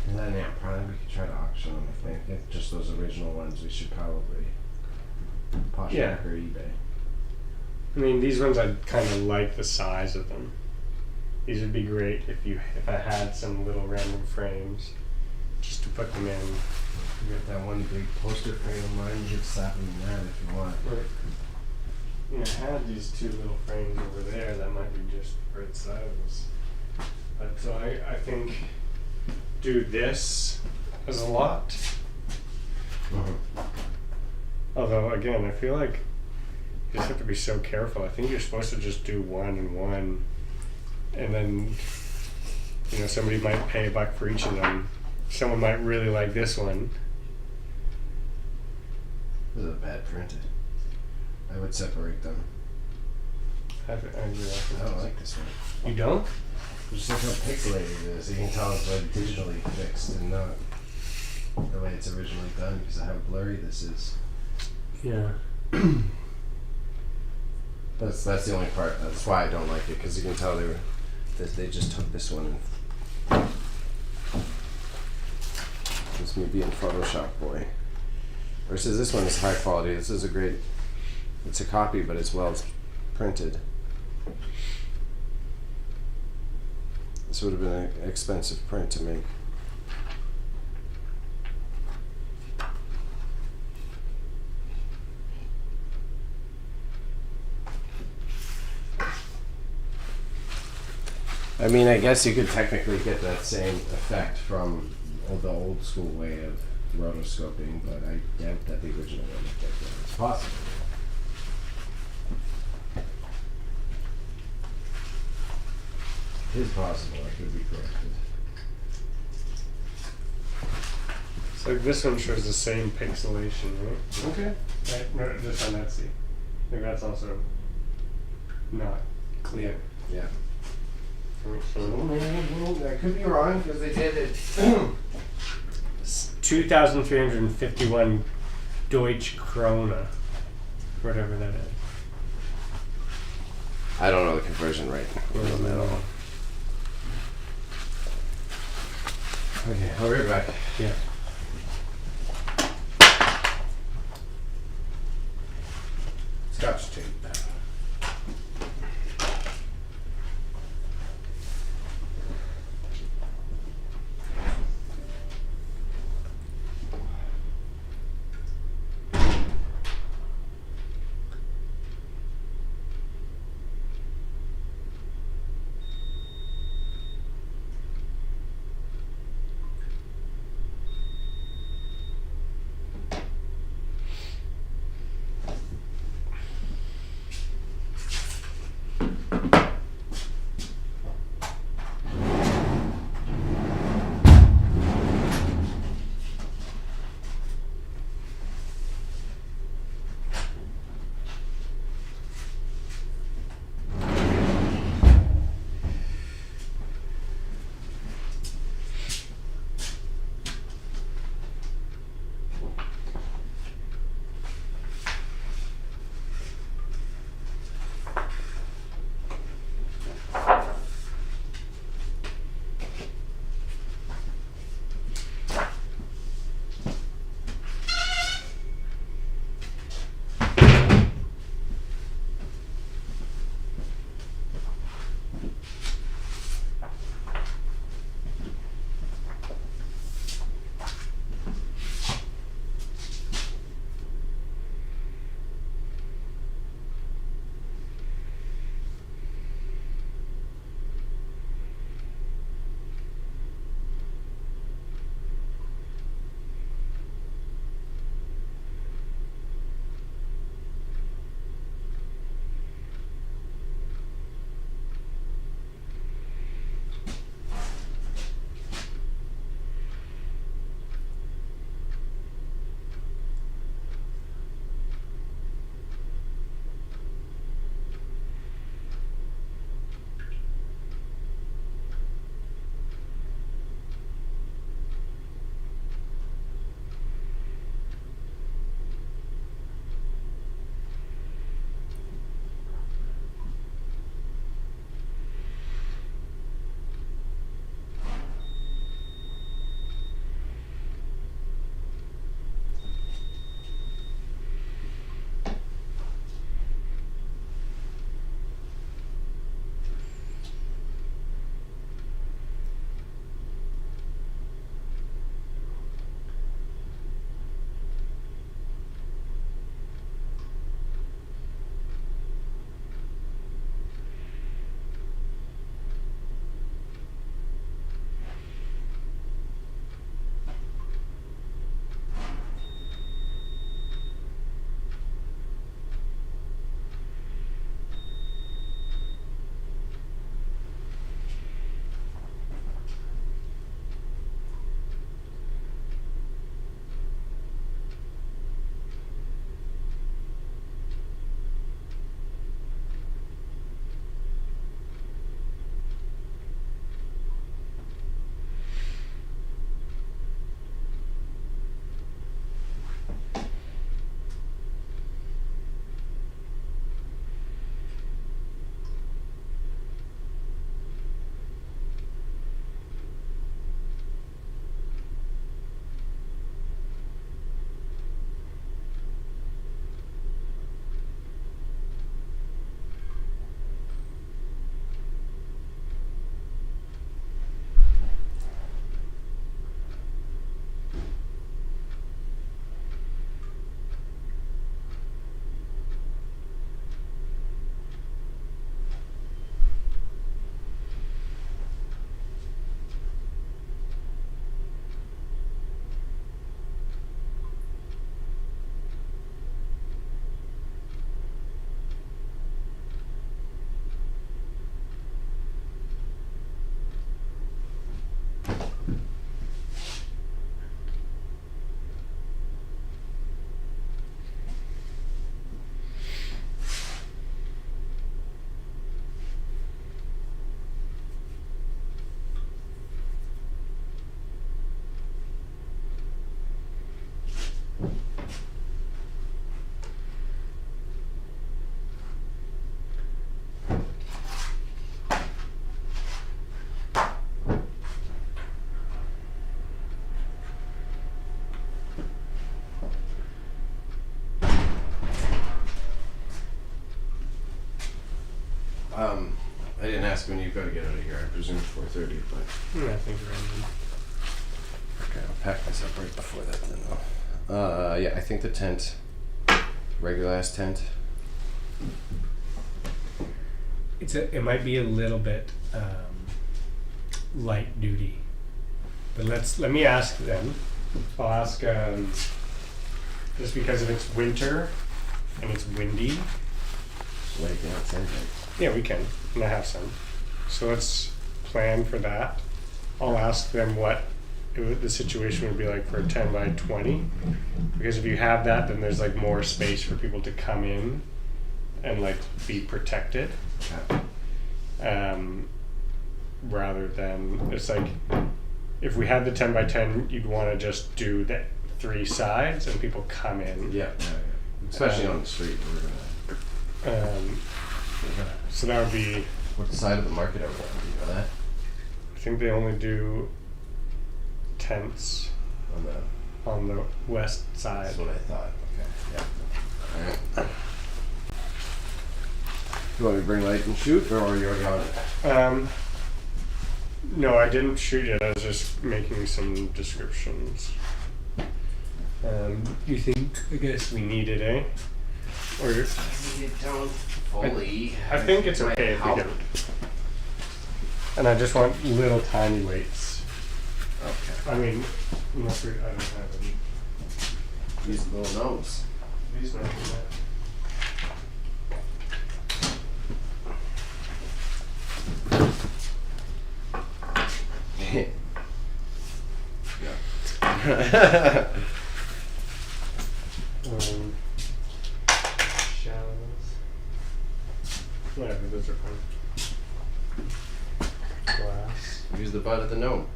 And then yeah, probably we could try to auction them if we get just those original ones. We should probably Poshmark or eBay. I mean, these ones I kind of like the size of them. These would be great if I had some little random frames, just to put them in. You got that one big poster frame of mine. You could slap them in that if you want. But, you know, I had these 2 little frames over there that might be just right sizes. But so I think do this as a lot. Although again, I feel like you just have to be so careful. I think you're supposed to just do 1 and 1, and then you know somebody might pay $1 for each of them. Someone might really like this one. This is a bad printed. I would separate them. I agree. I don't like this one. You don't? Just look how pixelated it is. You can tell it's like digitally fixed and not the way it's originally done because of how blurry this is. Yeah. That's the only part. That's why I don't like it because you can tell they just took this one and it's me being Photoshop boy. Versus this one is high quality. This is a great. It's a copy, but it's well printed. This would have been an expensive print to make. I mean, I guess you could technically get that same effect from the old school way of rotoscoping, but I doubt that the original one would get that. It's possible. It is possible. I could be corrected. So this one shows the same pixelation, right? Okay. Right, no, just on Etsy. I think that's also not clear. Yeah. So, I could be wrong because they did it. 2,351 Deutsche Krone, whatever that is. I don't know the conversion rate at all. Okay, I'll be right back. Yeah. Scotch tape. I didn't ask when you've got to get out of here. I presume 4:30, but I think around okay, I'll pack this up right before that then though. Yeah, I think the tent, regular ass tent. it might be a little bit light duty, but let me ask them. I'll ask just because if it's winter and it's windy. Lake outside. Yeah, we can. And I have some. So let's plan for that. I'll ask them what the situation would be like for a 10 by 20. Because if you have that, then there's like more space for people to come in and like be protected. Rather than, it's like, if we had the 10 by 10, you'd want to just do the 3 sides and people come in. Yeah. Especially on the street. We're gonna. So that would be. What side of the market are we on? Do you know that? I think they only do tents on the west side. That's what I thought. Okay. Yeah. Alright. You want me to bring light and shoot, or are you already on it? No, I didn't shoot yet. I was just making some descriptions. You think? I guess we need it, eh? Or You don't fully. I think it's okay if we don't. And I just want little tiny weights. Okay. I mean, unless I don't have any. Use the little nose. These not do that. Yeah. Shells. Whatever, those are fine. Glass. Use the butt of the gnome.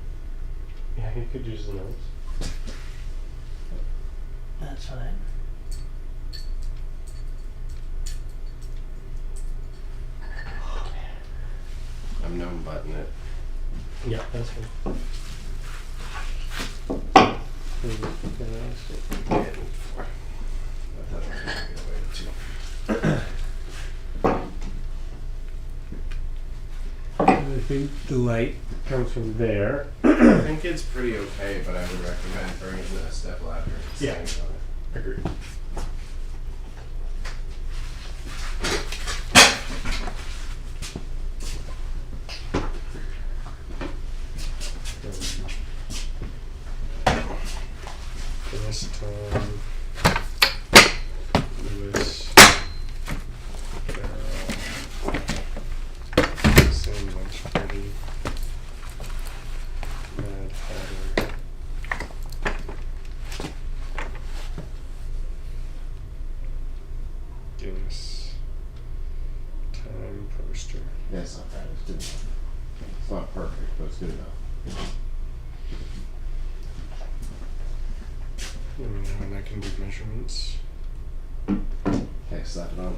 Yeah, you could use the nose. That's fine. I'm gnome butting it. Yeah, that's fine. Yeah, I thought I was going to get away with 2. I think the light comes from there. I think it's pretty okay, but I would recommend bringing the step ladder and Yeah. standing on it. Agreed. This time, Lewis, same lunch party, Mad Hatter, Guinness, time poster. Yeah, it's not bad. It's good enough. It's not perfect, but it's good enough. And I can do measurements. Okay, slap it on.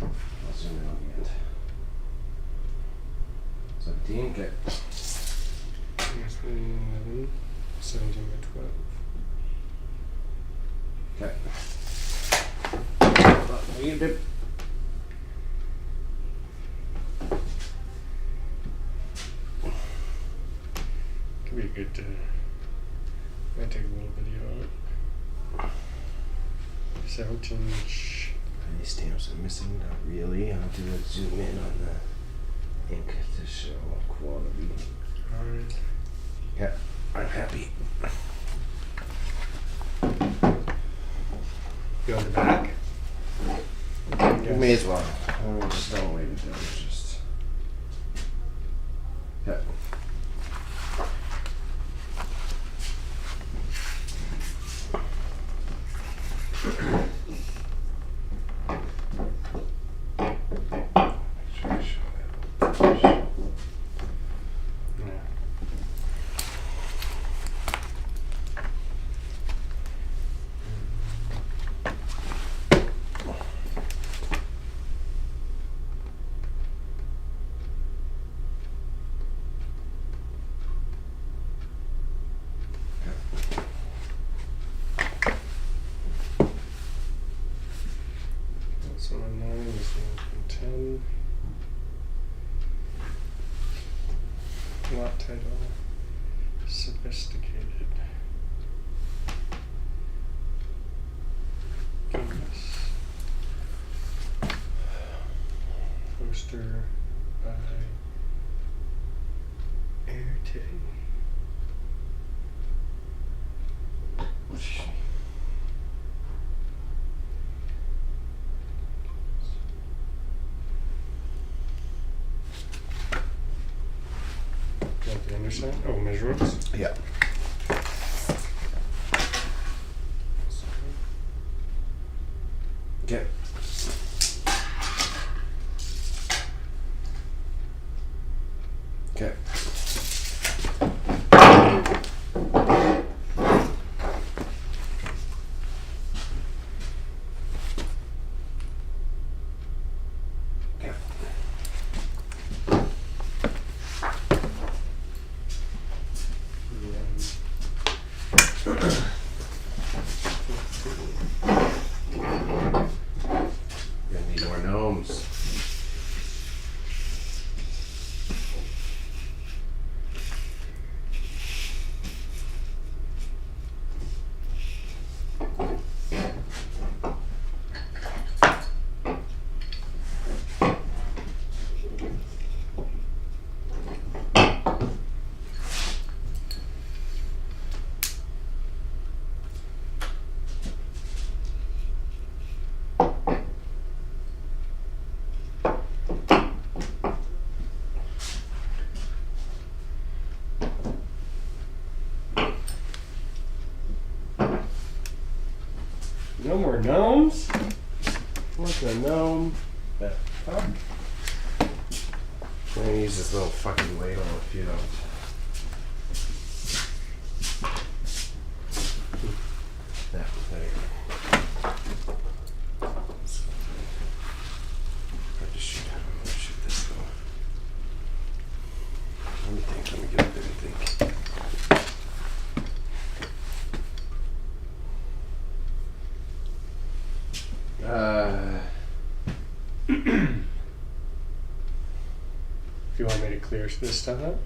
I'll zoom in on the end. 17, okay. 11, 17 by 12. Okay. Hold on, what you did? Could be good to. Might take a little video of it. 17 inch. Any stamps are missing? Not really. I'll do a zoom in on the ink to show quality. Alright. Yeah, I'm happy. You on the back? You may as well. I just don't wait it down. It's just. Yeah. lot title. Sophisticated. Guinness. Poster by Airtag. Want the underside? Oh, measurements? Yeah. Okay. Okay. Gonna need more gnomes. No more gnomes? What's a gnome? The fuck? I'm gonna use this little fucking ladle if you don't. Yeah, there you go. Hard to shoot. I'm gonna shoot this though. Let me think. Let me get a bit and think. If you want me to clear this stuff out?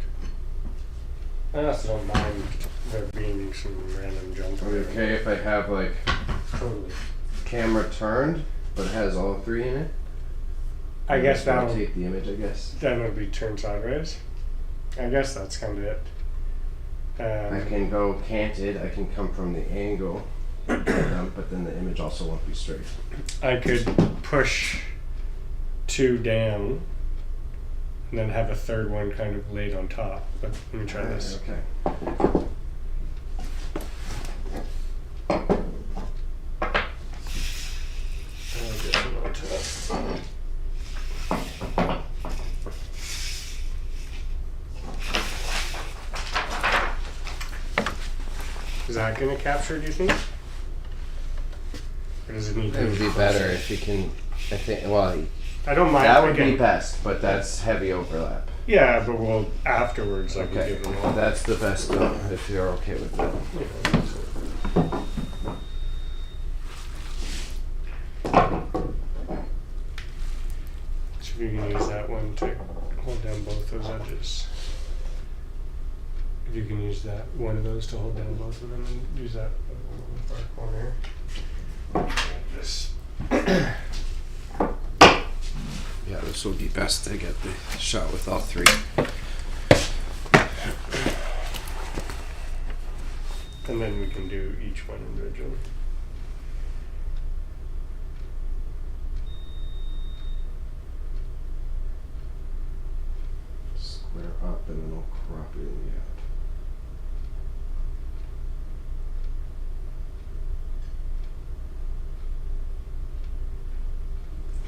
I also don't mind there being some random junk. Are we okay if I have like Totally. camera turned, but it has all three in it? I guess that that'll take the image. I guess be turned sideways. I guess that's kind of it. I can go canted. I can come from the angle, but then the image also won't be straight. I could push two down and then have a third one kind of laid on top. But let me try this. Okay. I'll get one on top. Is that going to capture, do you think? Or does it need to It would be better if you can. I think. Well, I don't mind. that would be again. best, but that's heavy overlap. Yeah, but we'll afterwards, like, Okay, we give them all. that's the best though, if you're okay with that. So you can use that one to hold down both those edges. If you can use that one of those to hold down both of them, and use that far corner. Just Yeah, this will be best to get the shot with all three. and then we can do each one individually. Square up and then we'll crop it in the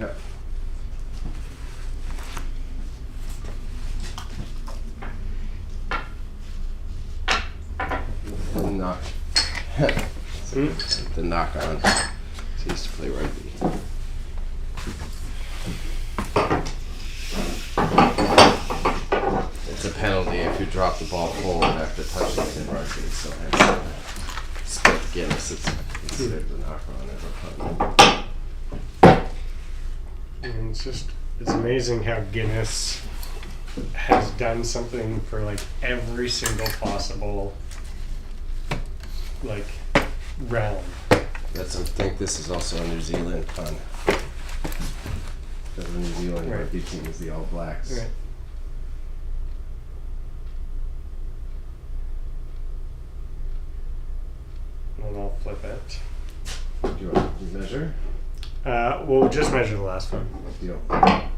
out. Okay. Knock. The knock on. He used to play rugby. It's a penalty if you drop the ball forward after touching it in rugby, so I have to split Guinness. It's considered the knock on. And it's amazing how Guinness has done something for like every single possible like realm. I think this is also a New Zealand pun. Because the New Zealand Right. rugby team is the All Blacks. Right. And I'll flip it. Do you want to measure? We'll just measure the last one. Deal. I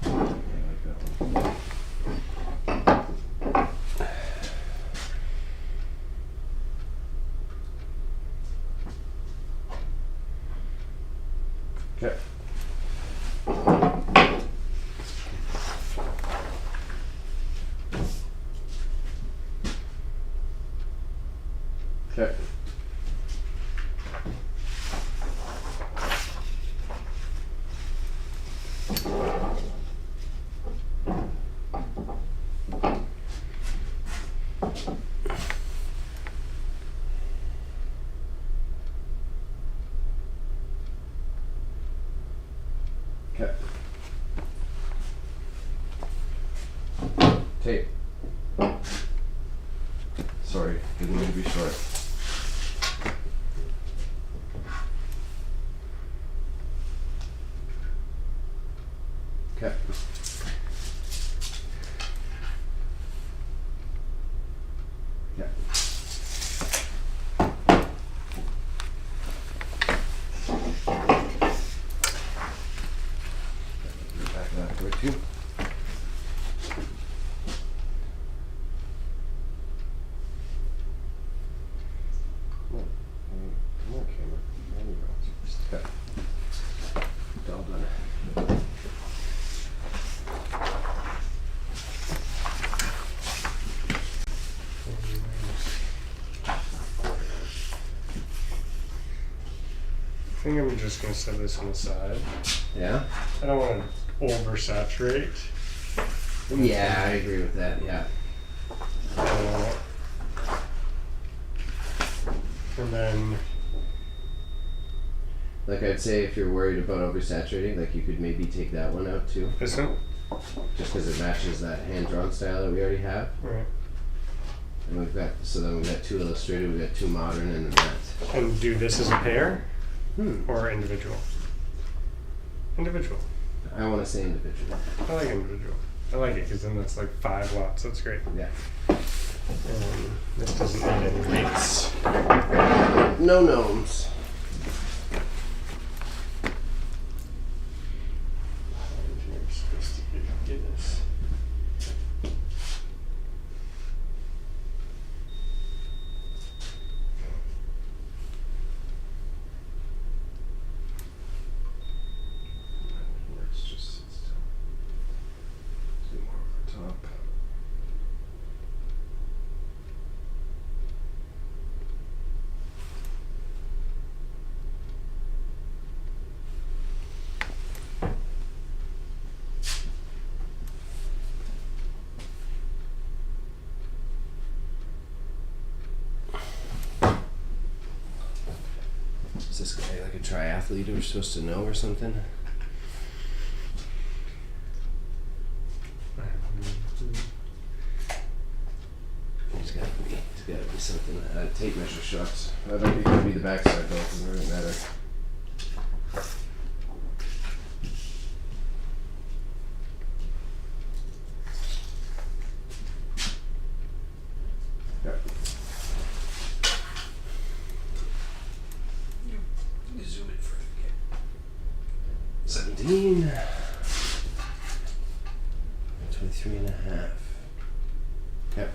like that one. Okay. Okay. Okay. Tape. Sorry, didn't mean to be short. Okay. Yeah. Back that way too. Come on, camera. There you go. Okay. It's all done. I think I'm just gonna set this on the side. Yeah? I don't want to oversaturate. Yeah, I agree with that, yeah. And then Like I'd say if you're worried about oversaturating, like you could maybe take that one out too. this one. Just because it matches that hand-drawn style that we already have. Right. And we've got, so then we've got 2 illustrated, we've got 2 modern, and then that. And do this as a pair Hmm. or individual? Individual. I want to say individual. I like individual. I like it because then that's like 5 watts. That's great. Yeah. This doesn't need any weights. No gnomes. You're supposed to be Guinness. Let's just sit still. Do more over top. Is this guy like a triathlete we're supposed to know or something? He's gotta be something. Tape measure shots. That might be gonna be the backside though, doesn't really matter. Yep. Zoom it further. 17. 23 and a half. Yep.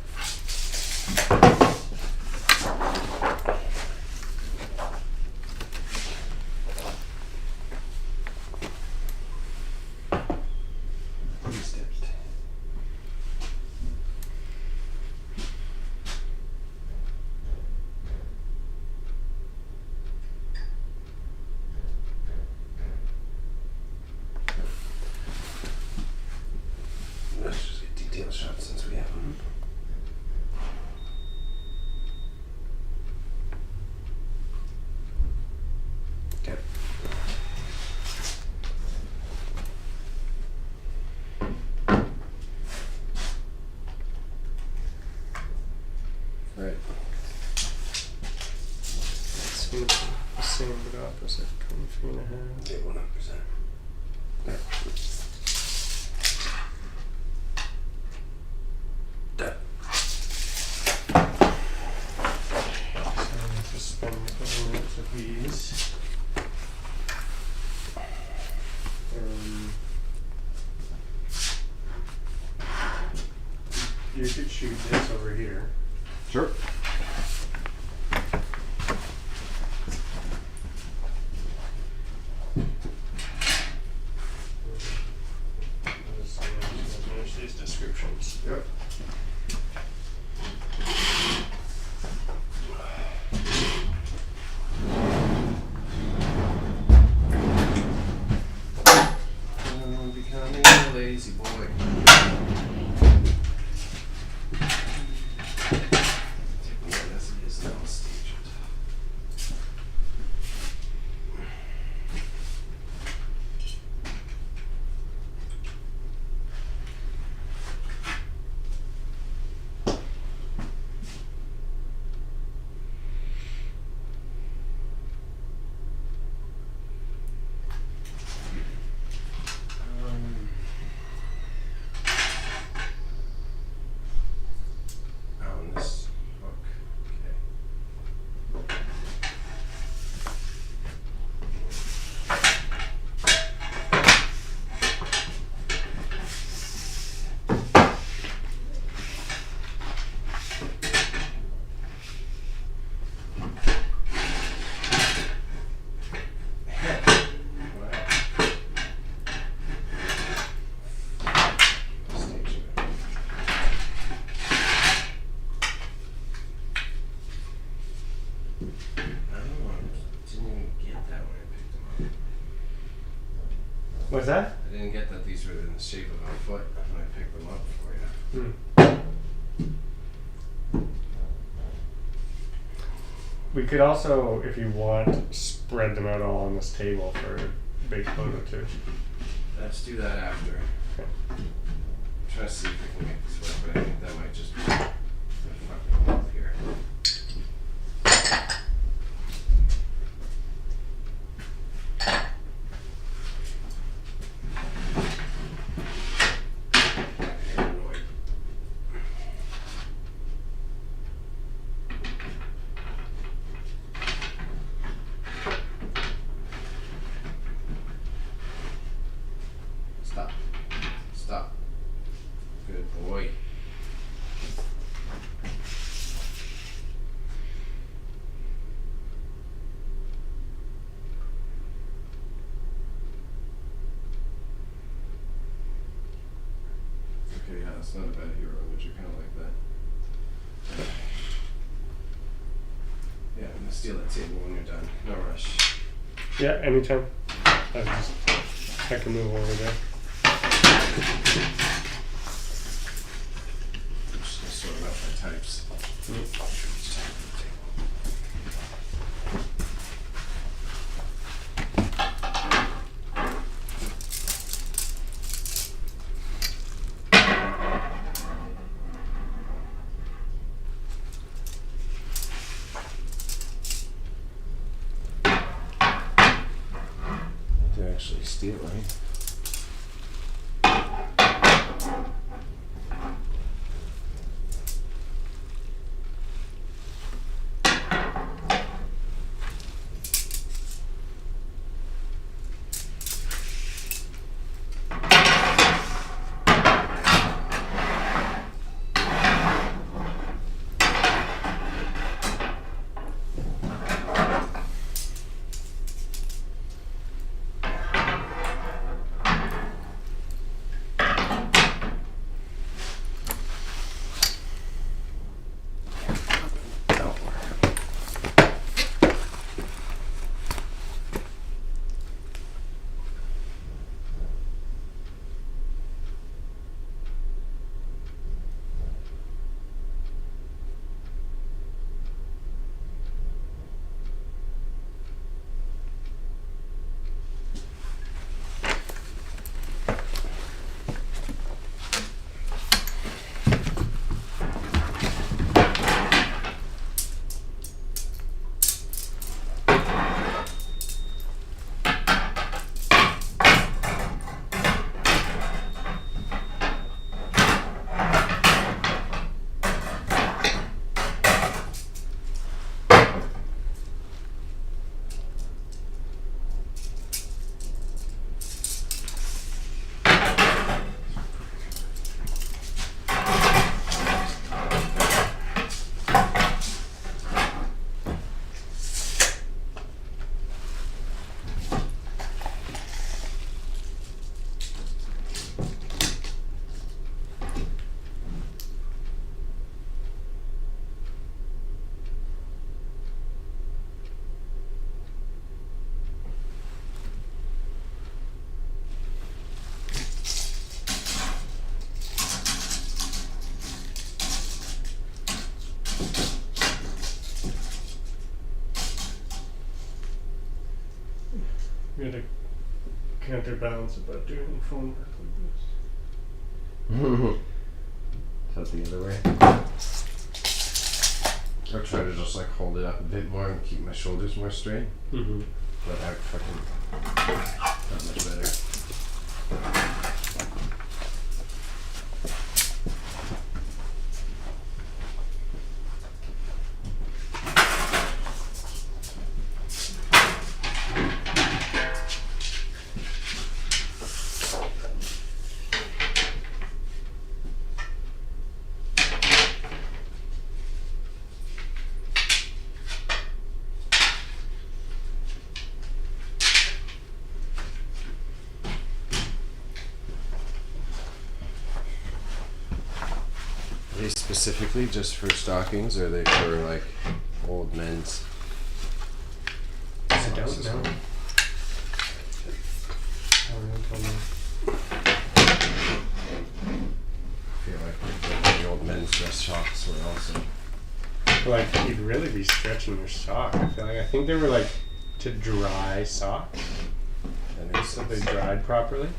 Stepped. gonna be the same but opposite. 23.5. Yeah, 100%. That. So I have to spend a couple minutes of these. You could shoot this over here. Sure. Finish these descriptions. Yep. I'm becoming a lazy boy. Take me as it is and I'll stage it. On this hook. Okay. Station it. I don't know. I didn't even get that when I picked them up. What's that? I didn't get that these were in the shape of a foot when I picked them up for you. We could also, if you want, spread them out all on this table for a big photo too. Let's do that after. Okay. I'm trying to see if I can make this work, but I think that might just be the fucking hole here. Paranoid. Stop. Stop. Good boy. Okay, yeah, that's not a bad hero image. You kind of like that. Yeah, I'm gonna steal that table when you're done. No rush. Yeah, anytime. I can move over there. I'm just gonna sort out my types. Each type of the table. To actually steal, right? You gotta counterbalance about doing phone work like Is that the other way? I'll try to just like hold it up a bit more and keep my shoulders more straight. this. Mm-hmm. But I fucking not much better. Are they specifically just for stockings, or are they for like old men's? I don't know. I I feel like the old men's dress socks were also. like you'd really be stretching your sock. I think they were like to dry socks, so they dried properly.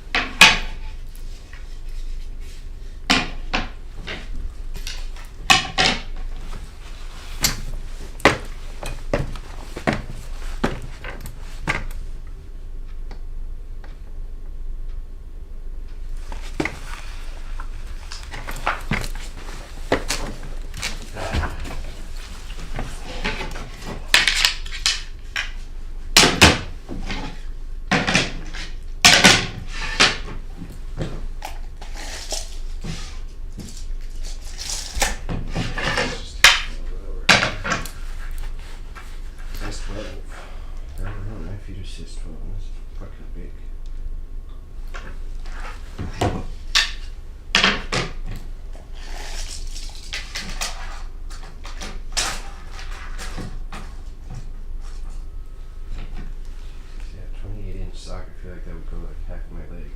Sock, I feel like that would go like half my leg.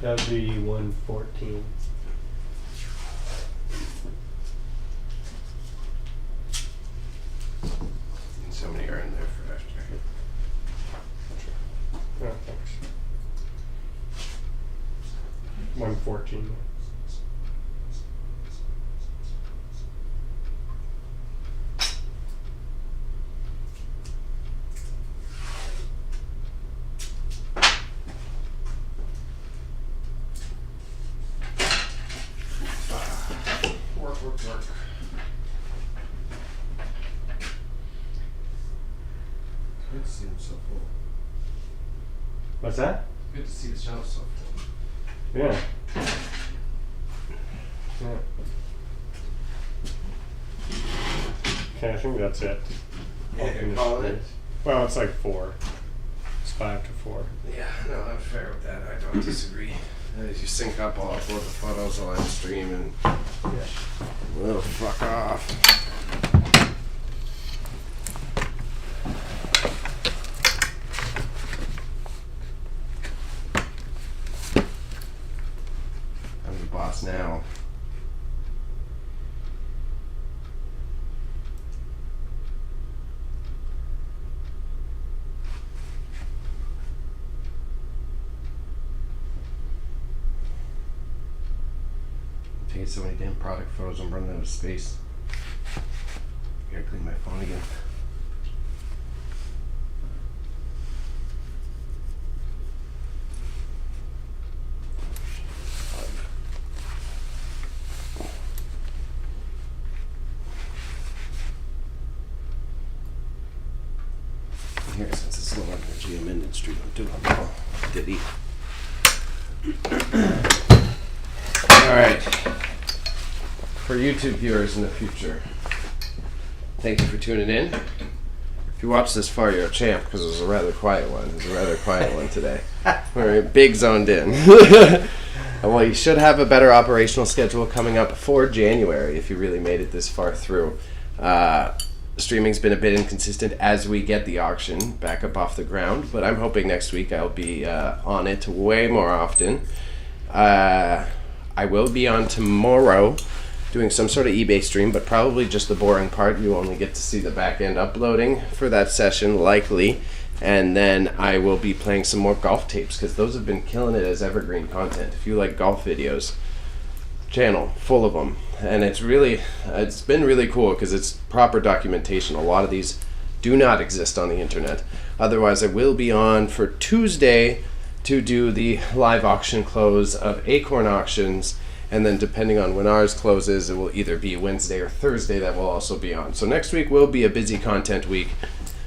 That would be 114. And so many are in there for after. Oh, thanks. 114. Work. Good to see them so full. What's that? Good to see the shelf so full. Yeah. Yeah. Okay, I think that's it. Yeah, call it. Well, it's like 4. It's 5 to 4. Yeah, no, I'm fair with that. I don't disagree. As you sync up, I'll upload the photos while I'm streaming. Yeah. Oh, fuck off. I'm the boss now. Taking so many damn product photos, I'm running out of space. Gotta clean my phone again. Here, since it's low energy, I'm in stream. I'm doing well. Did eat. Alright. For YouTube viewers in the future, thank you for tuning in. If you watch this far, you're a champ, because it was a rather quiet one. It was a rather quiet one today. We're big zoned in. Well, you should have a better operational schedule coming up for January if you really made it this far through. Streaming's been a bit inconsistent as we get the auction back up off the ground, but I'm hoping next week I'll be on it way more often. I will be on tomorrow doing some sort of eBay stream, but probably just the boring part. You only get to see the back end uploading for that session, likely. And then I will be playing some more golf tapes, because those have been killing it as evergreen content. If you like golf videos, channel full of them. And it's been really cool because it's proper documentation. A lot of these do not exist on the internet. Otherwise, I will be on for Tuesday to do the live auction close of Acorn Auctions, and then depending on when ours closes, it will either be Wednesday or Thursday that will also be on. So next week will be a busy content week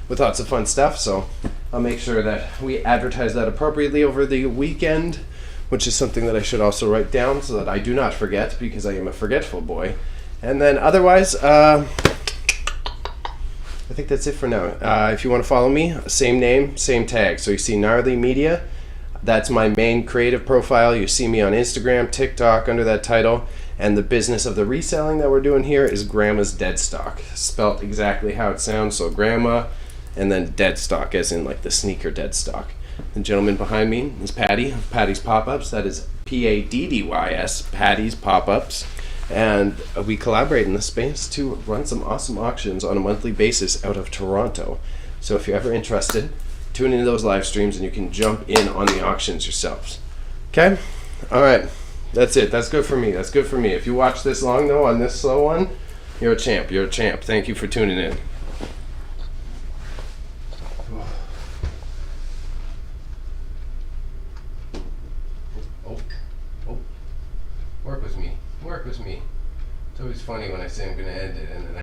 with lots of fun stuff, so I'll make sure that we advertise that appropriately over the weekend, which is something that I should also write down so that I do not forget, because I am a forgetful boy. And then otherwise, I think that's it for now. If you want to follow me, same name, same tag. So you see NarleyMedia. That's my main creative profile. You see me on Instagram, TikTok under that title. And the business of the reselling that we're doing here is Grandma's Dead Stock. Spelt exactly how it sounds. So Grandma and then Dead Stock, as in like the sneaker Dead Stock. The gentleman behind me is Patty of Patty's Pop-Ups. That is Paddys, Patty's Pop-Ups. And we collaborate in this space to run some awesome auctions on a monthly basis out of Toronto. So if you're ever interested, tune into those live streams and you can jump in on the auctions yourselves. Okay? Alright. That's it. That's good for me. That's good for me. If you watch this long, though, on this slow one, you're a champ. You're a champ. Thank you for tuning in. Work with me. Work with me. It's always funny when I say I'm going to end it and then